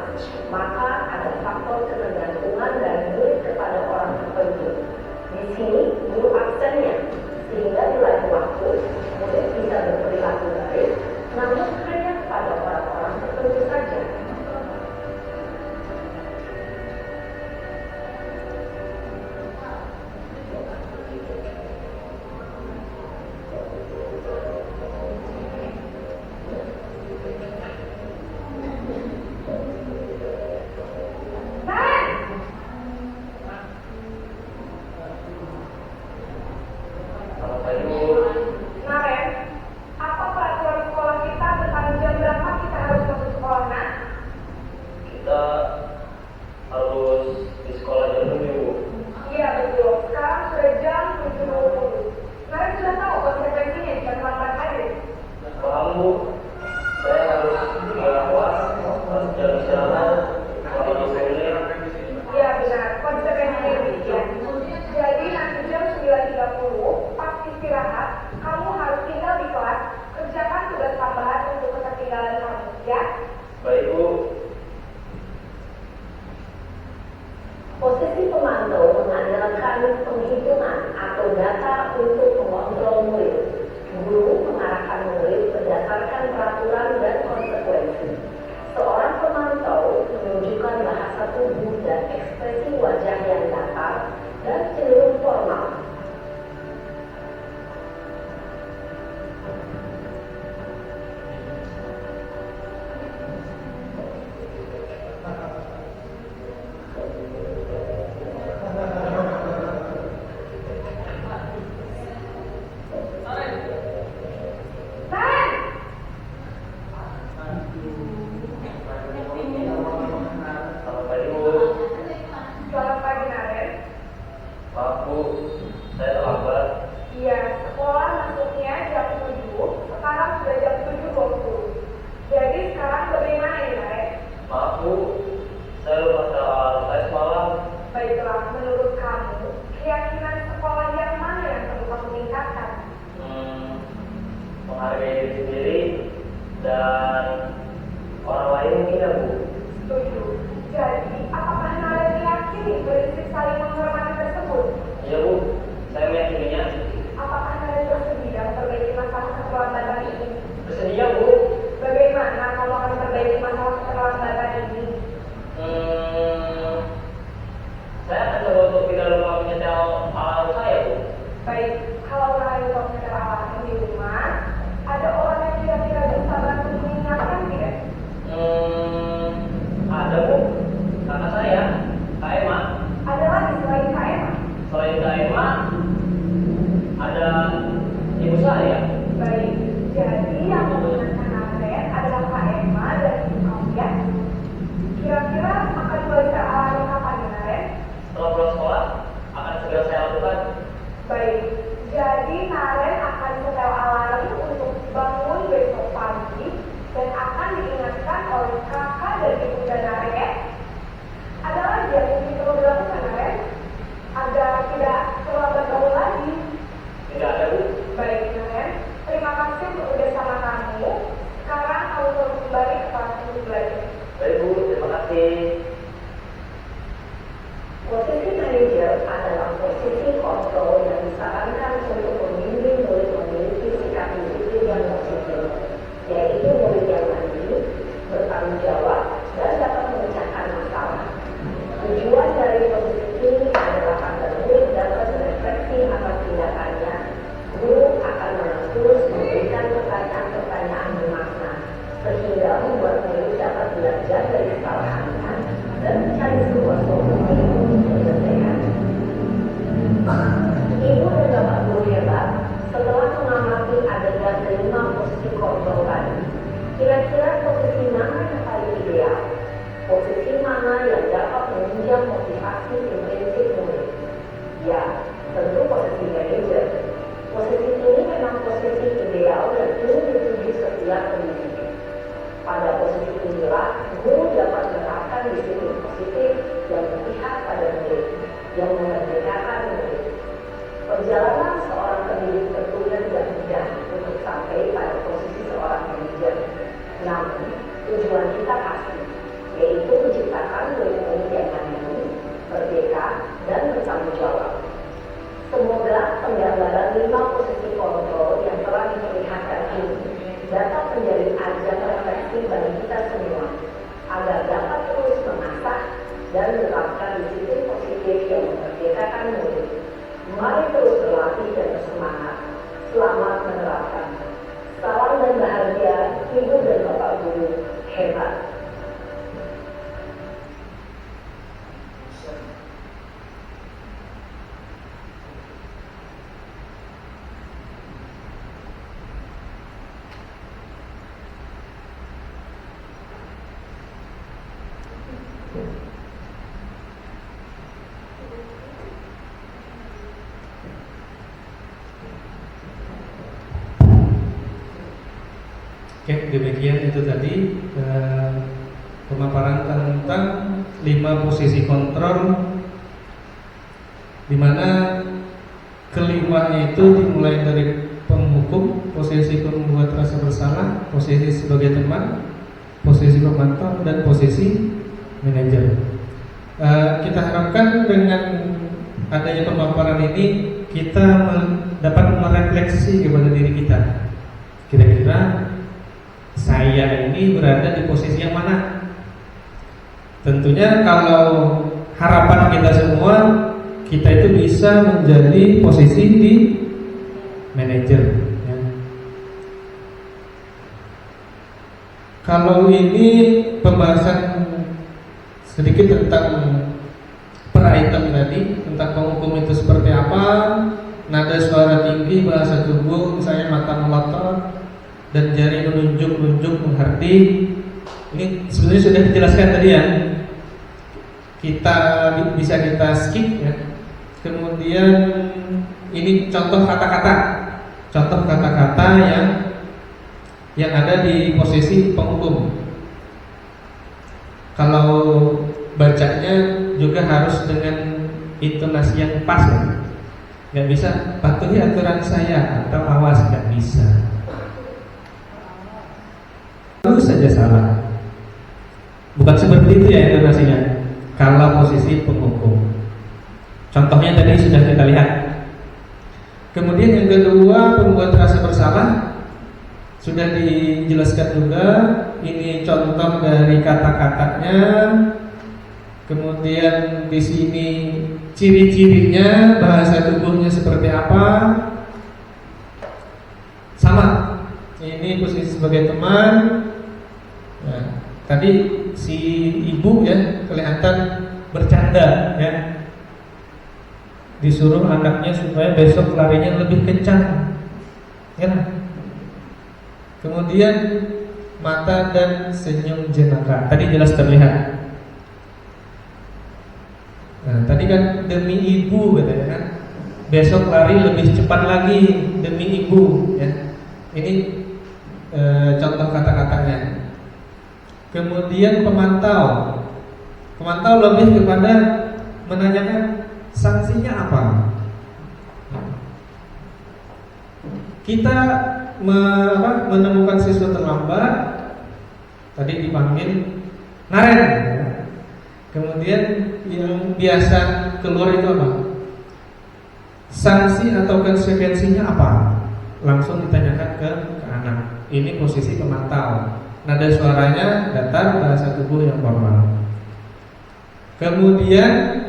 maka ada faktor ketergantungan dari murid kepada orang tertentu. Di sini, guru absennya, sehingga di lain waktu, murid bisa berperilaku baik, namun hanya kepada orang-orang tertentu saja. Selamat pagi Bu. Naren, apa peraturan sekolah kita tentang jam berapa kita harus masuk sekolah, Nak? Kita harus di sekolah jam 7 Bu. Iya betul, sekarang sudah jam 7.20. Naren sudah tahu konsekuensinya jika terlambat hadir. Paham Bu. Saya harus melawas jam istirahat kalau disuruh. Iya benar, konsekuensinya demikian. Jadi nanti jam 9.30 pas istirahat, kamu harus tinggal di kelas, kerjakan tugas tambahan untuk ketertinggalan kamu, ya? Baik Bu. Posisi pemantau mengandalkan penghitungan atau data untuk mengontrol murid. Guru mengarahkan murid berdasarkan peraturan dan konsekuensi. Seorang pemantau menunjukkan bahasa tubuh dan ekspresi wajah yang datar dan cenderung formal. Selamat pagi Bu. Selamat pagi Naren. Maaf Bu, saya terlambat. Iya, sekolah masuknya jam 7, sekarang sudah jam 7.20. Jadi sekarang bagaimana ini, Naren? Maaf Bu, saya lupa soal tes malam. Baiklah, menurut kamu, keyakinan sekolah yang mana yang perlu kamu tingkatkan? Menghargai diri sendiri dan orang lain mungkin ya Bu. Setuju. Jadi, apakah Naren meyakini prinsip saling menghormati tersebut? Iya Bu, saya meyakininya. Apakah Naren bersedia memperbaiki masalah keterlambatan ini? Bersedia Bu. Bagaimana kamu akan memperbaiki masalah keterlambatan ini? Saya akan coba untuk tidak lupa menyetel alarm saya Bu. Baik, kalau Naren mau menyetel alarm di rumah, ada orang yang kira-kira bisa bantu mengingatkan tidak? Ada Bu, kakak saya, Kak Emma. Ada lagi selain Kak Emma? Selain Kak Emma, ada ibu saya. Baik, jadi yang mengingatkan Naren adalah Kak Emma dan ibu kamu ya. Kira-kira akan mulai alarm kapan ya Naren? Setelah pulang sekolah, akan segera saya lakukan. Baik, jadi Naren akan setel alarm untuk bangun besok pagi dan akan diingatkan oleh kakak dan ibu dan Naren ya. Ada lagi yang mungkin perlu dilakukan Naren agar tidak terlambat bangun lagi. Tidak ada Bu. Baik Naren, terima kasih untuk bersama kamu. Sekarang kamu harus kembali ke kelas untuk belajar. Baik Bu, terima kasih. Posisi manajer adalah posisi kontrol yang disarankan untuk membimbing murid memiliki sikap disiplin yang positif, yaitu murid yang mandiri, bertanggung jawab, dan dapat memecahkan masalah. Tujuan dari posisi ini adalah belajar dari kesalahannya dan mencari sebuah solusi untuk menyelesaikan. Ibu dan bapak guru hebat, setelah mengamati adegan 5 posisi kontrol tadi, kira-kira posisi mana yang paling ideal? Posisi mana yang dapat menunjang motivasi intrinsik murid? Ya, tentu posisi manajer. Posisi ini memang posisi ideal dan perlu dituju setiap pendidik. Pada posisi inilah, guru dapat menerapkan disiplin positif yang berpihak pada murid, yang memerdekakan murid. Perjalanan seorang pendidik tentunya tidak mudah untuk sampai pada posisi seorang manajer. Namun, tujuan kita pasti, yaitu menciptakan murid-murid yang mandiri, merdeka, dan bertanggung jawab. Semoga penggambaran 5 posisi kontrol yang telah diperlihatkan ini dapat menjadi ajang refleksi bagi kita semua, agar dapat terus mengasah dan menerapkan disiplin positif yang memerdekakan murid. Mari terus berlatih dan bersemangat. Selamat menerapkan. Salam dan bahagia, Ibu dan Bapak Guru hebat. Oke, demikian itu tadi pemaparan tentang 5 posisi kontrol, di mana kelimanya itu dimulai dari penghukum, posisi pembuat rasa bersalah, posisi sebagai teman, posisi pemantau, dan posisi manajer. Kita harapkan dengan adanya pemaparan ini kita dapat merefleksi kepada diri kita. Kira-kira saya ini berada di posisi yang mana? Tentunya kalau harapan kita semua, kita itu bisa menjadi posisi di manajer ya. Kalau ini pembahasan sedikit tentang per item tadi, tentang penghukum itu seperti apa, nada suara tinggi, bahasa tubuh, misalnya mata melotot dan jari menunjuk-nunjuk mengharding. Ini sebenarnya sudah dijelaskan tadi ya. Bisa kita skip ya. Kemudian ini contoh kata-kata yang ada di posisi penghukum. Kalau bacanya juga harus dengan intonasi yang pas ya. Gak bisa patuhi aturan saya atau awas, gak bisa. Terus saja salah. Bukan seperti itu ya intonasinya. Kalau posisi penghukum, contohnya tadi sudah kita lihat. Kemudian yang kedua, pembuat rasa bersalah, sudah dijelaskan juga. Ini contoh dari kata-katanya. Kemudian di sini ciri-cirinya, bahasa tubuhnya seperti apa. Sama. Ini posisi sebagai teman. Nah, tadi si ibu ya kelihatan bercanda ya. Disuruh anaknya supaya besok larinya lebih kencang ya. Kemudian mata dan senyum jenaka, tadi jelas terlihat. Nah, tadi kan demi ibu katanya kan. Besok lari lebih cepat lagi demi ibu ya. Ini contoh kata-katanya. Kemudian pemantau lebih kepada menanyakan sanksinya apa. Kita menemukan siswa terlambat, tadi dipanggil Naren. Kemudian yang biasa keluar itu apa? Sanksi atau konsekuensinya apa? Langsung ditanyakan ke anak. Ini posisi pemantau. Nada suaranya datar, bahasa tubuh yang formal. Kemudian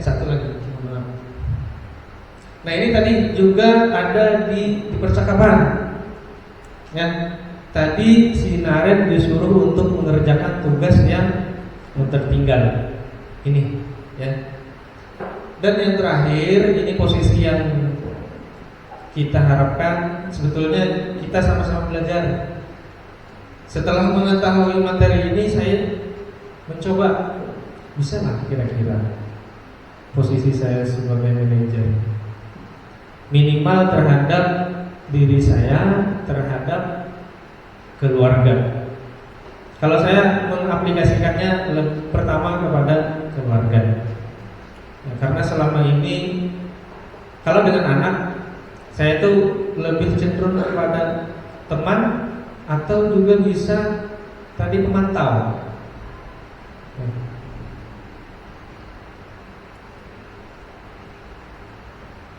satu lagi. Nah, ini tadi juga ada di percakapan. Ya. tadi si Naren disuruh untuk mengerjakan tugas yang tertinggal. Ini ya. Dan yang terakhir, ini posisi yang kita harapkan sebetulnya kita sama-sama belajar. Setelah mengetahui materi ini, saya mencoba bisa lah kira-kira posisi saya sebagai manajer, minimal terhadap diri saya, terhadap keluarga. Kalau saya mengaplikasikannya pertama kepada keluarga, ya, karena selama ini kalau dengan anak saya tuh lebih cenderung kepada teman atau juga bisa tadi pemantau.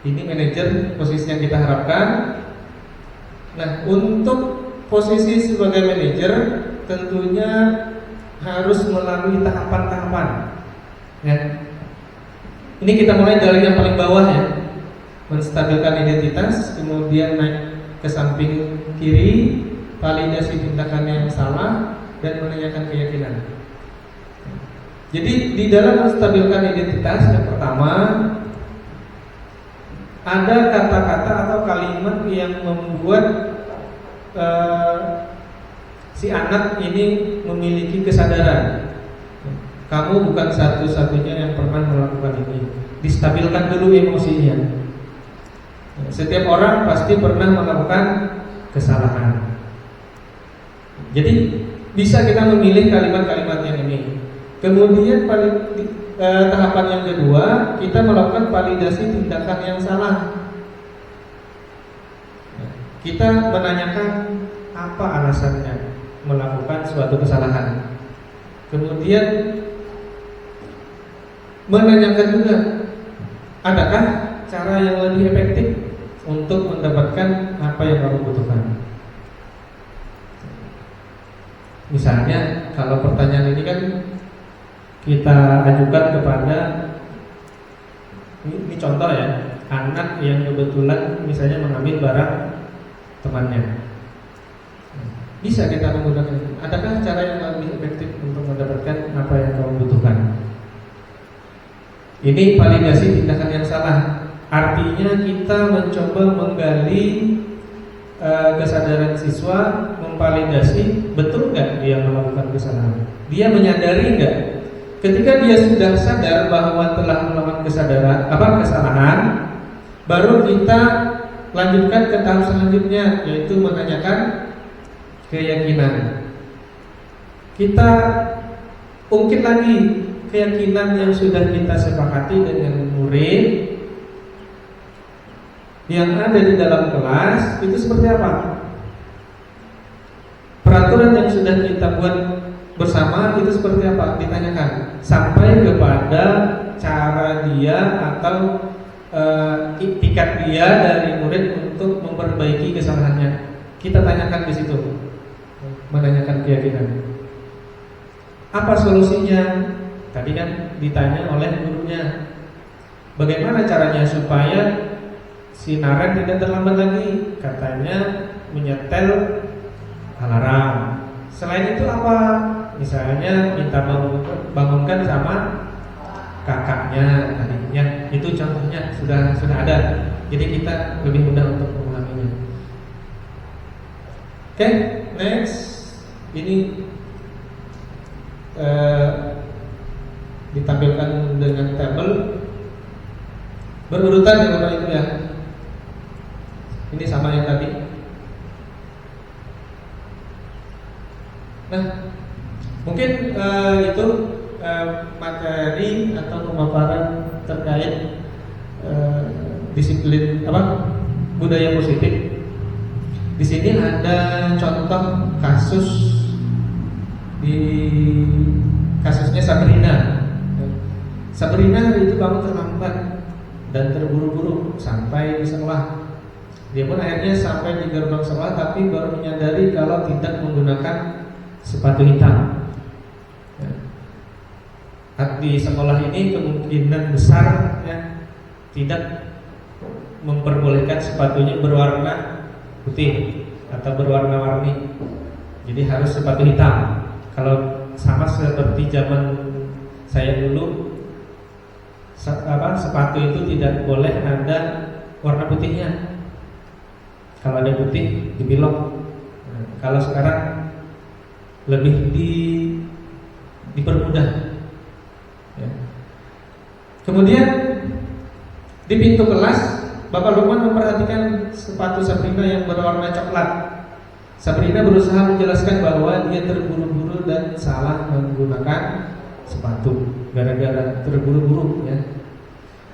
Ini manajer posisi yang kita harapkan. Nah, untuk posisi sebagai manajer tentunya harus melalui tahapan-tahapan. Ya. Ini kita mulai dari yang paling bawah ya, menstabilkan identitas, kemudian naik ke samping kiri, validasi tindakan yang salah, dan menanyakan keyakinan. Jadi di dalam menstabilkan identitas yang pertama ada kata-kata atau kalimat yang membuat si anak ini memiliki kesadaran. Kamu bukan satu-satunya yang pernah melakukan ini. Distabilkan dulu emosinya. Setiap orang pasti pernah melakukan kesalahan. Jadi bisa kita memilih kalimat-kalimat yang ini. Kemudian tahapan yang kedua, kita melakukan validasi tindakan yang salah. Kita menanyakan apa alasannya melakukan suatu kesalahan. Kemudian menanyakan juga, adakah cara yang lebih efektif untuk mendapatkan apa yang kamu butuhkan. Misalnya kalau pertanyaan ini kan kita ajukan kepada, ini contoh ya, anak yang kebetulan misalnya mengambil barang temannya. Bisa kita menggunakan, adakah cara yang lebih efektif untuk mendapatkan apa yang kamu butuhkan. Ini validasi tindakan yang salah. Artinya kita mencoba menggali kesadaran siswa, memvalidasi betul nggak dia melakukan kesalahan. Dia menyadari nggak? Ketika dia sudah sadar bahwa telah melakukan kesalahan, baru kita lanjutkan ke tahap selanjutnya, yaitu menanyakan keyakinan. Kita ungkit lagi keyakinan yang sudah kita sepakati dengan murid yang ada di dalam kelas itu seperti apa? Peraturan yang sudah kita buat bersama itu seperti apa? Ditanyakan sampai kepada cara dia atau itikat dia dari murid untuk memperbaiki kesalahannya. Kita tanyakan di situ, menanyakan keyakinan. Apa solusinya? Tadi kan ditanya oleh gurunya, bagaimana caranya supaya si Naren tidak terlambat lagi? Katanya menyetel alarm. Selain itu apa? Misalnya minta bangunkan sama kakaknya tadinya. Itu contohnya sudah ada. Jadi kita lebih mudah untuk memahaminya. Oke, next. Ini ditampilkan dengan tabel berurutan ya Bapak Ibu ya. Ini sama yang tadi. Nah, mungkin itu materi atau pemaparan terkait disiplin budaya positif. Di sini ada contoh kasus di kasusnya Sabrina. Sabrina hari itu bangun terlambat dan terburu-buru sampai di sekolah. Dia pun akhirnya sampai di gerbang sekolah tapi baru menyadari kalau tidak menggunakan sepatu hitam. Di sekolah ini kemungkinan besar ya, tidak memperbolehkan sepatunya berwarna putih atau berwarna-warni. Jadi harus sepatu hitam. Kalau sama seperti zaman saya dulu, sepatu itu tidak boleh ada warna putihnya. Kalau ada putih dibelok. Nah, kalau sekarang lebih dipermudah. Ya. Kemudian di pintu kelas, Bapak Lukman memperhatikan sepatu Sabrina yang berwarna coklat. Sabrina berusaha menjelaskan bahwa dia terburu-buru dan salah menggunakan sepatu gara-gara terburu-buru, ya.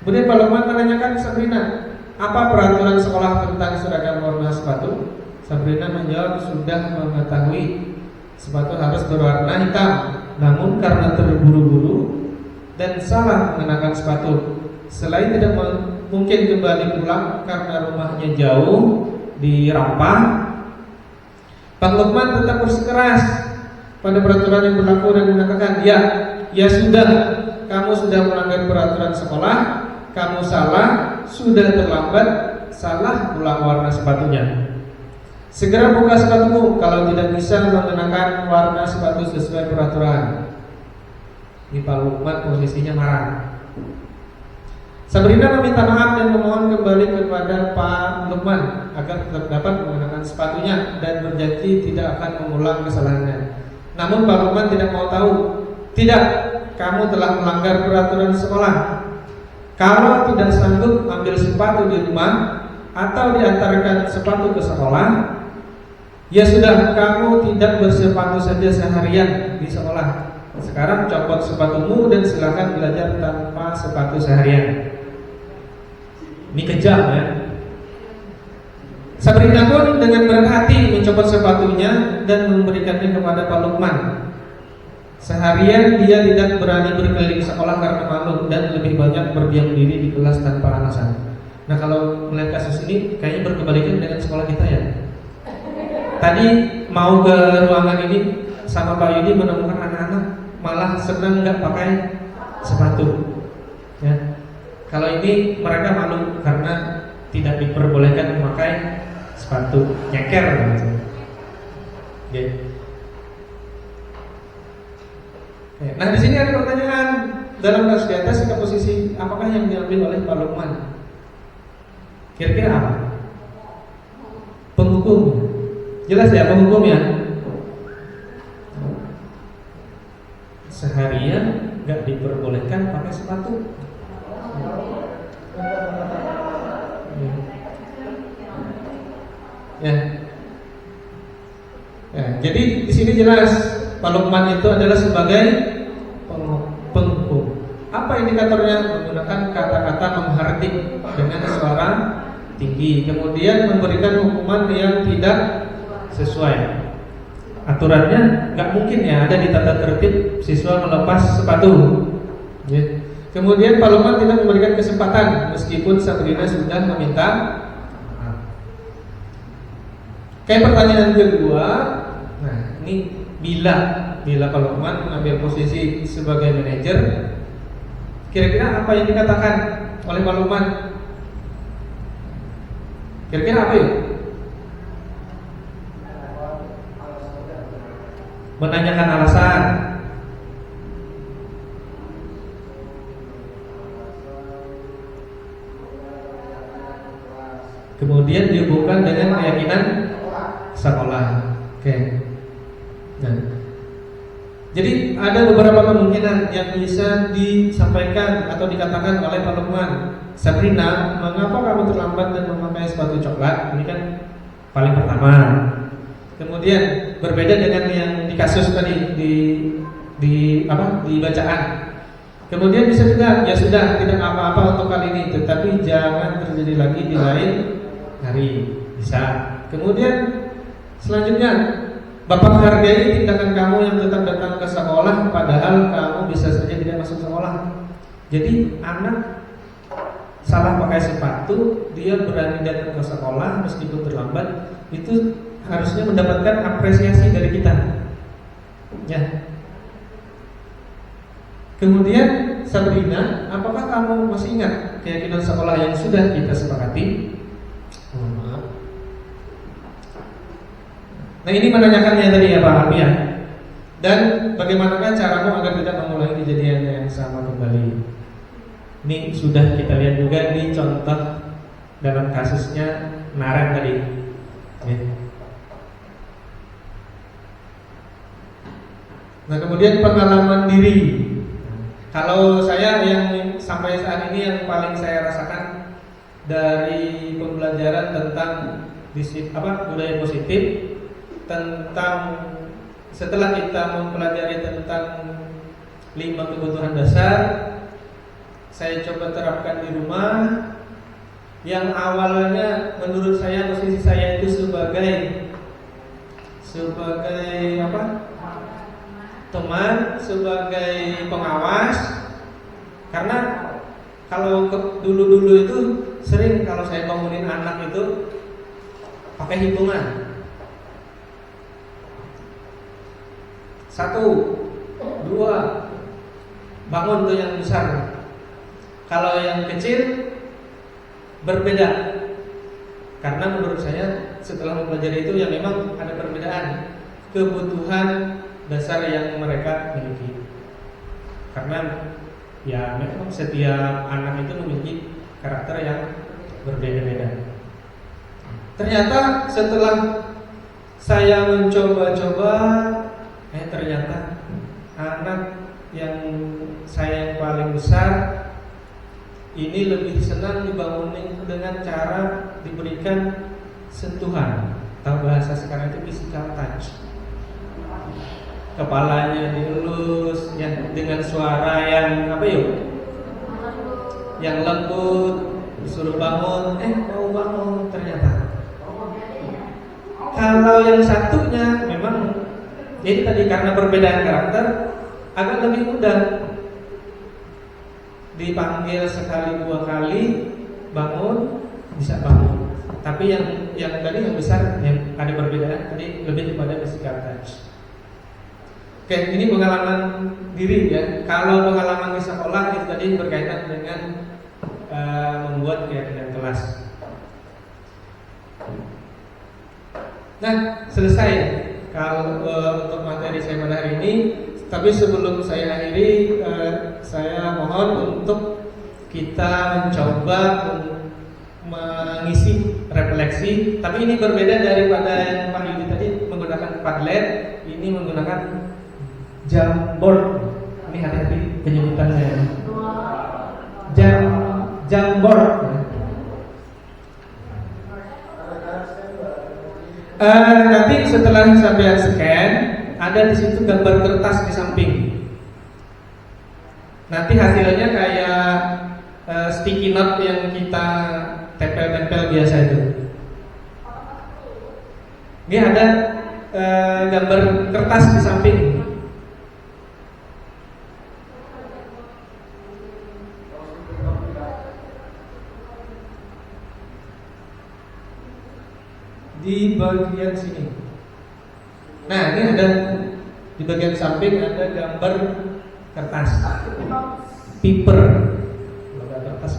Kemudian Pak Lukman menanyakan Sabrina, apa peraturan sekolah tentang seragam warna sepatu? Sabrina menjawab sudah mengetahui sepatu harus berwarna hitam, namun karena terburu-buru dan salah mengenakan sepatu, selain tidak mungkin kembali pulang karena rumahnya jauh di Rampang, Pak Lukman tetap bersikeras pada peraturan yang berlaku dan mengatakan, ya sudah, kamu sudah melanggar peraturan sekolah, kamu salah, sudah terlambat, salah pula warna sepatunya. Segera buka sepatumu kalau tidak bisa mengenakan warna sepatu sesuai peraturan. Ini Pak Lukman posisinya marah. Sabrina meminta maaf dan memohon kembali kepada Pak Lukman agar tetap dapat mengenakan sepatunya dan berjanji tidak akan mengulang kesalahannya. Namun Pak Lukman tidak mau tahu. Tidak, kamu telah melanggar peraturan sekolah. Kalau tidak sanggup ambil sepatu di rumah atau diantarkan sepatu ke sekolah, ya sudah, kamu tidak bersepatu saja seharian di sekolah. Sekarang copot sepatumu dan silakan belajar tanpa sepatu seharian. Ini kejam, ya. Sabrina pun dengan berat hati mencopot sepatunya dan memberikannya kepada Pak Lukman. Seharian dia tidak berani berkeliling sekolah karena malu dan lebih banyak berdiam diri di kelas tanpa alasan. Nah, kalau melihat kasus ini kayaknya berkebalikan dengan sekolah kita, ya. Tadi mau ke ruangan ini sama Pak Yudi menemukan anak-anak malah senang nggak pakai sepatu, ya. Kalau ini mereka malu karena tidak diperbolehkan memakai sepatu, nyeker gitu. Okay. Nah, di sini ada pertanyaan dalam kasus di atas, sikap posisi apakah yang diambil oleh Pak Lukman? Kira-kira apa? Penghukum. Jelas ya, penghukum, ya. Seharian nggak diperbolehkan pakai sepatu. Ya, jadi di sini jelas Pak Lukman itu adalah sebagai penghukum. Apa indikatornya? Menggunakan kata-kata menghardik dengan suara tinggi, kemudian memberikan hukuman yang tidak sesuai. Aturannya nggak mungkin ya ada di tata tertib siswa melepas sepatu. Ya. Kemudian Pak Lukman tidak memberikan kesempatan meskipun Sabrina sudah meminta maaf. Kayak pertanyaan kedua, nah ini bila Pak Lukman mengambil posisi sebagai manajer, kira-kira apa yang dikatakan oleh Pak Lukman? Kira-kira apa ya? Menanyakan alasan. Kemudian dihubungkan dengan keyakinan sekolah. Oke. Nah, jadi ada beberapa kemungkinan yang bisa disampaikan atau dikatakan oleh Pak Lukman. Sabrina, mengapa kamu terlambat dan memakai sepatu coklat? Ini kan paling pertama. Kemudian berbeda dengan yang di kasus tadi di bacaan. Kemudian bisa juga, ya sudah, tidak apa-apa untuk kali ini, tetapi jangan terjadi lagi di lain hari. Bisa. Kemudian selanjutnya, Bapak menghargai tindakan kamu yang tetap datang ke sekolah, padahal kamu bisa saja tidak masuk sekolah. Jadi anak salah pakai sepatu, dia berani datang ke sekolah meskipun terlambat, itu harusnya mendapatkan apresiasi dari kita. Ya. Kemudian Sabrina, apakah kamu masih ingat keyakinan sekolah yang sudah kita sepakati? Mohon maaf. Nah ini menanyakannya tadi ya Pak Alfi ya. Dan bagaimanakah caramu agar tidak mengulangi kejadian yang sama kembali? Ini sudah kita lihat juga di contoh dalam kasusnya Naren tadi. Ya. Nah kemudian pengalaman diri. Kalau saya yang sampai saat ini yang paling saya rasakan dari pembelajaran tentang budaya positif, tentang setelah kita mempelajari tentang 5 kebutuhan dasar, saya coba terapkan di rumah. Yang awalnya menurut saya posisi saya itu sebagai teman, sebagai pengawas. Karena kalau dulu-dulu itu sering kalau saya bangunin anak itu pakai hitungan. 1, 2, bangun tuh yang besar. Kalau yang kecil berbeda. Karena menurut saya setelah mempelajari itu ya memang ada perbedaan kebutuhan dasar yang mereka miliki. Karena ya memang setiap anak itu memiliki karakter yang berbeda-beda. Ternyata setelah saya mencoba-coba, ternyata anak yang saya yang paling besar ini lebih senang dibangunin dengan cara diberikan sentuhan. Atau bahasa sekarang itu physical touch. Kepalanya dielus ya, dengan suara yang yang lembut, disuruh bangun, mau bangun ternyata. Kalau yang satunya memang jadi tadi karena perbedaan karakter agak lebih mudah. Dipanggil sekali 2 kali bangun bisa bangun. Tapi yang tadi yang besar yang ada perbedaan tadi lebih kepada physical touch. Oke, ini pengalaman diri ya. Kalau pengalaman di sekolah itu tadi berkaitan dengan membuat kegiatan kelas. Nah, selesai kalau untuk materi saya pada hari ini. Tapi sebelum saya akhiri, saya mohon untuk kita mencoba mengisi refleksi. Tapi ini berbeda daripada yang Pak Yudi tadi menggunakan Padlet. Ini menggunakan Jamboard. Ini hati-hati penyebutan saya. Jamboard. Nanti setelah sampai scan, ada di situ gambar kertas di samping. Nanti hasilnya kayak sticky note yang kita tempel-tempel biasa itu. Ini ada gambar kertas di samping. Di bagian sini. Nah, ini ada di bagian samping ada gambar kertas, paper, gambar kertas.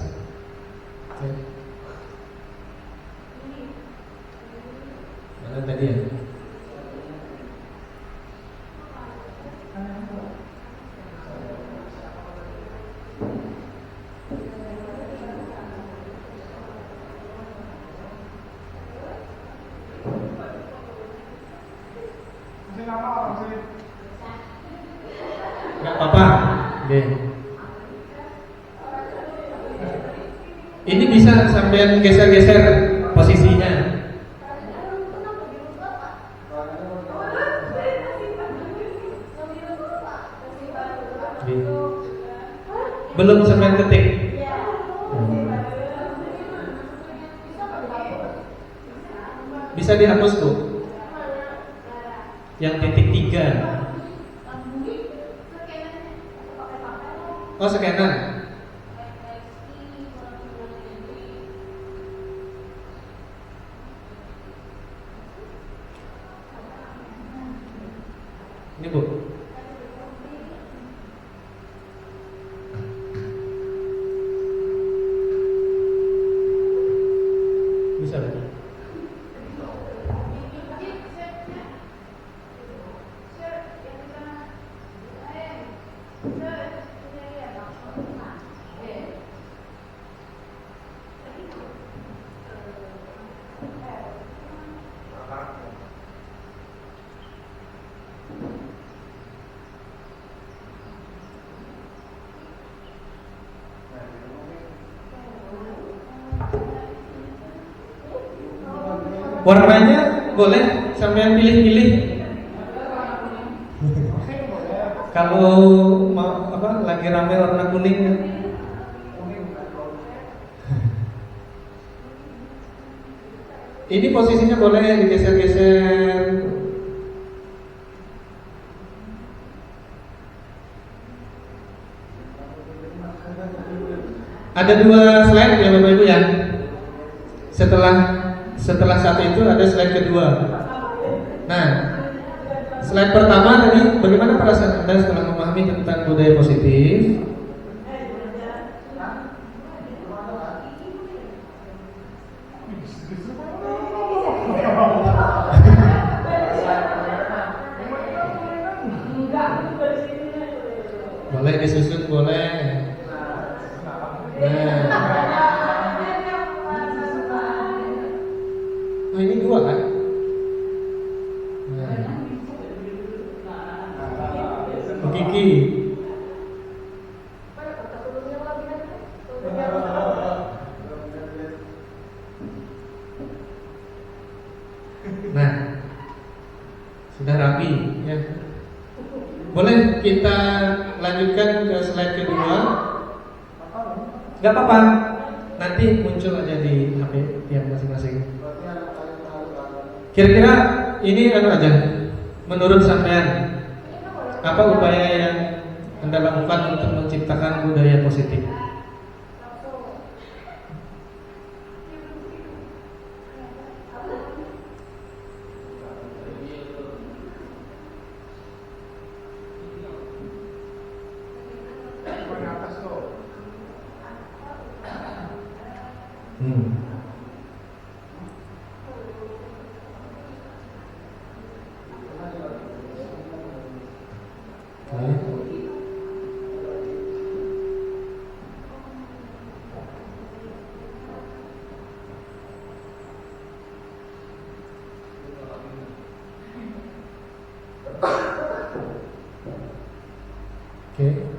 Mana tadi ya? Gak apa-apa. Ini bisa sampai geser-geser posisinya. Belum sampai ketik. Bisa dihapus tuh. Yang titik 3. Oh, scanner. Ini Bu. Bisa Bu. Warnanya boleh sampai pilih-pilih. Kalau mau apa lagi rame warna kuning. Ini posisinya boleh digeser-geser. Ada 2 slide ya Bapak Ibu ya. Setelah satu itu ada slide kedua. Nah, slide pertama tadi bagaimana perasaan Anda setelah memahami tentang budaya positif? Boleh disusun, boleh. Nah, ini 2 kan? Kiki. Nah, sudah rapi ya. Boleh kita lanjutkan ke slide kedua. Gak apa-apa, nanti muncul aja di HP yang masing-masing. Kira-kira ini aja, menurut sampean apa upaya yang Anda lakukan untuk menciptakan budaya positif? Oke,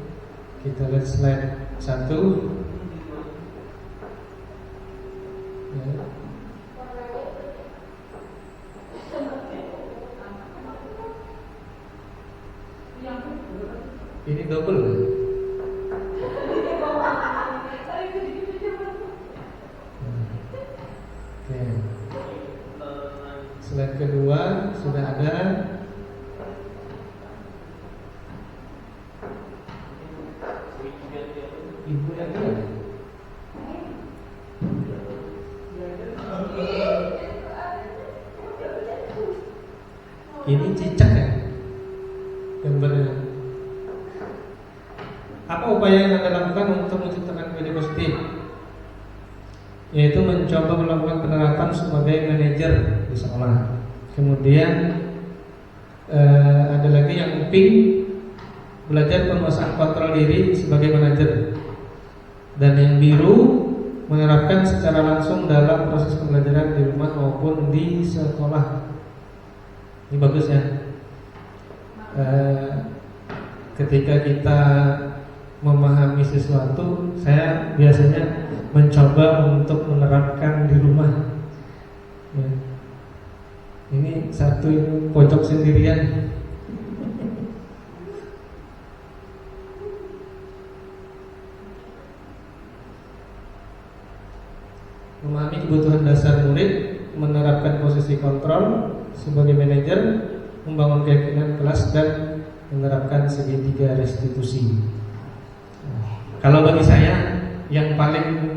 kita lihat slide 1. Ya. Ini double. Oke. Slide kedua sudah ada. Ibu yang ini. Ini cicak ya gambarnya. Apa upaya yang Anda lakukan untuk menciptakan budaya positif? Yaitu mencoba melakukan penerapan sebagai manajer di sekolah. Kemudian ada lagi yang pink, belajar penguasaan kontrol diri sebagai manajer. Dan yang biru, menerapkan secara langsung dalam proses pembelajaran di rumah maupun di sekolah. Ini bagus ya. Ketika kita memahami sesuatu, saya biasanya mencoba untuk menerapkan di rumah. Ya. Ini satu pojok sendirian. Memahami kebutuhan dasar murid, menerapkan posisi kontrol sebagai manajer, membangun keyakinan kelas dan menerapkan segitiga restitusi. Kalau bagi saya yang paling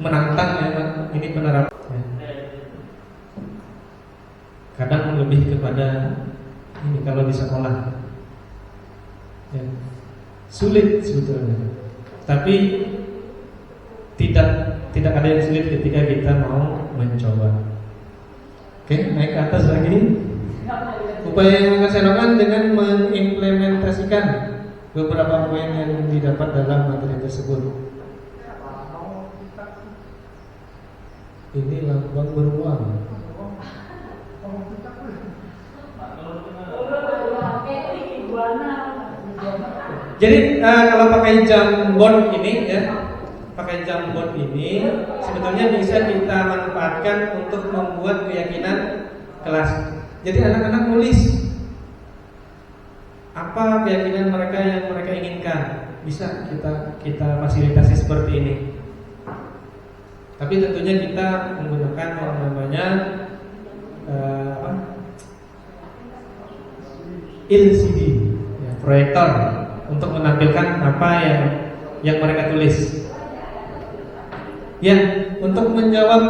menantang ya ini penerapan. Kadang lebih kepada ini kalau di sekolah ya, sulit sebetulnya. Tapi tidak ada yang sulit ketika kita mau mencoba. Oke, naik ke atas lagi. Upaya yang akan saya lakukan dengan mengimplementasikan beberapa poin yang didapat dalam materi tersebut. Ini lambang beruang. Jadi kalau pakai jambon ini ya, pakai jambon ini sebetulnya bisa kita manfaatkan untuk membuat keyakinan kelas. Jadi anak-anak nulis apa keyakinan mereka yang mereka inginkan, bisa kita fasilitasi seperti ini. Tapi tentunya kita menggunakan yang namanya LCD, ya, proyektor, untuk menampilkan apa yang mereka tulis. Ya, untuk menjawab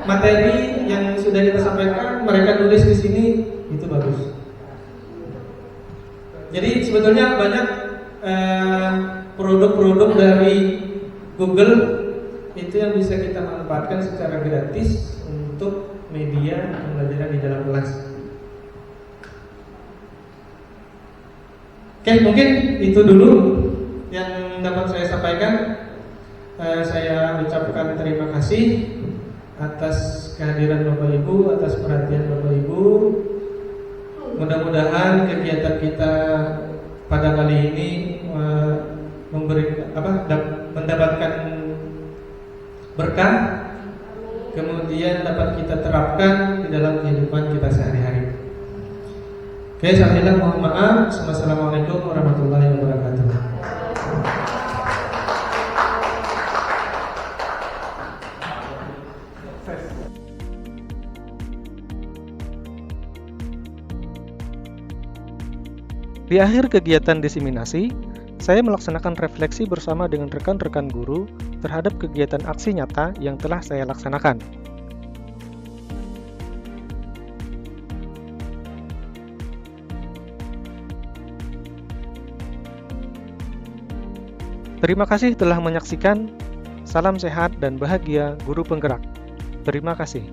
materi yang sudah kita sampaikan, mereka tulis di sini, itu bagus. Jadi sebetulnya banyak produk-produk dari Google itu yang bisa kita manfaatkan secara gratis untuk media pembelajaran di dalam kelas. Oke, mungkin itu dulu yang dapat saya sampaikan. Saya ucapkan terima kasih atas kehadiran Bapak Ibu, atas perhatian Bapak Ibu. Mudah-mudahan kegiatan kita pada kali ini mendapatkan berkah, kemudian dapat kita terapkan di dalam kehidupan kita sehari-hari. Oke, saya mohon maaf. Assalamualaikum warahmatullahi wabarakatuh. Di akhir kegiatan diseminasi, saya melaksanakan refleksi bersama dengan rekan-rekan guru terhadap kegiatan aksi nyata yang telah saya laksanakan. Terima kasih telah menyaksikan. Salam sehat dan bahagia guru penggerak. Terima kasih.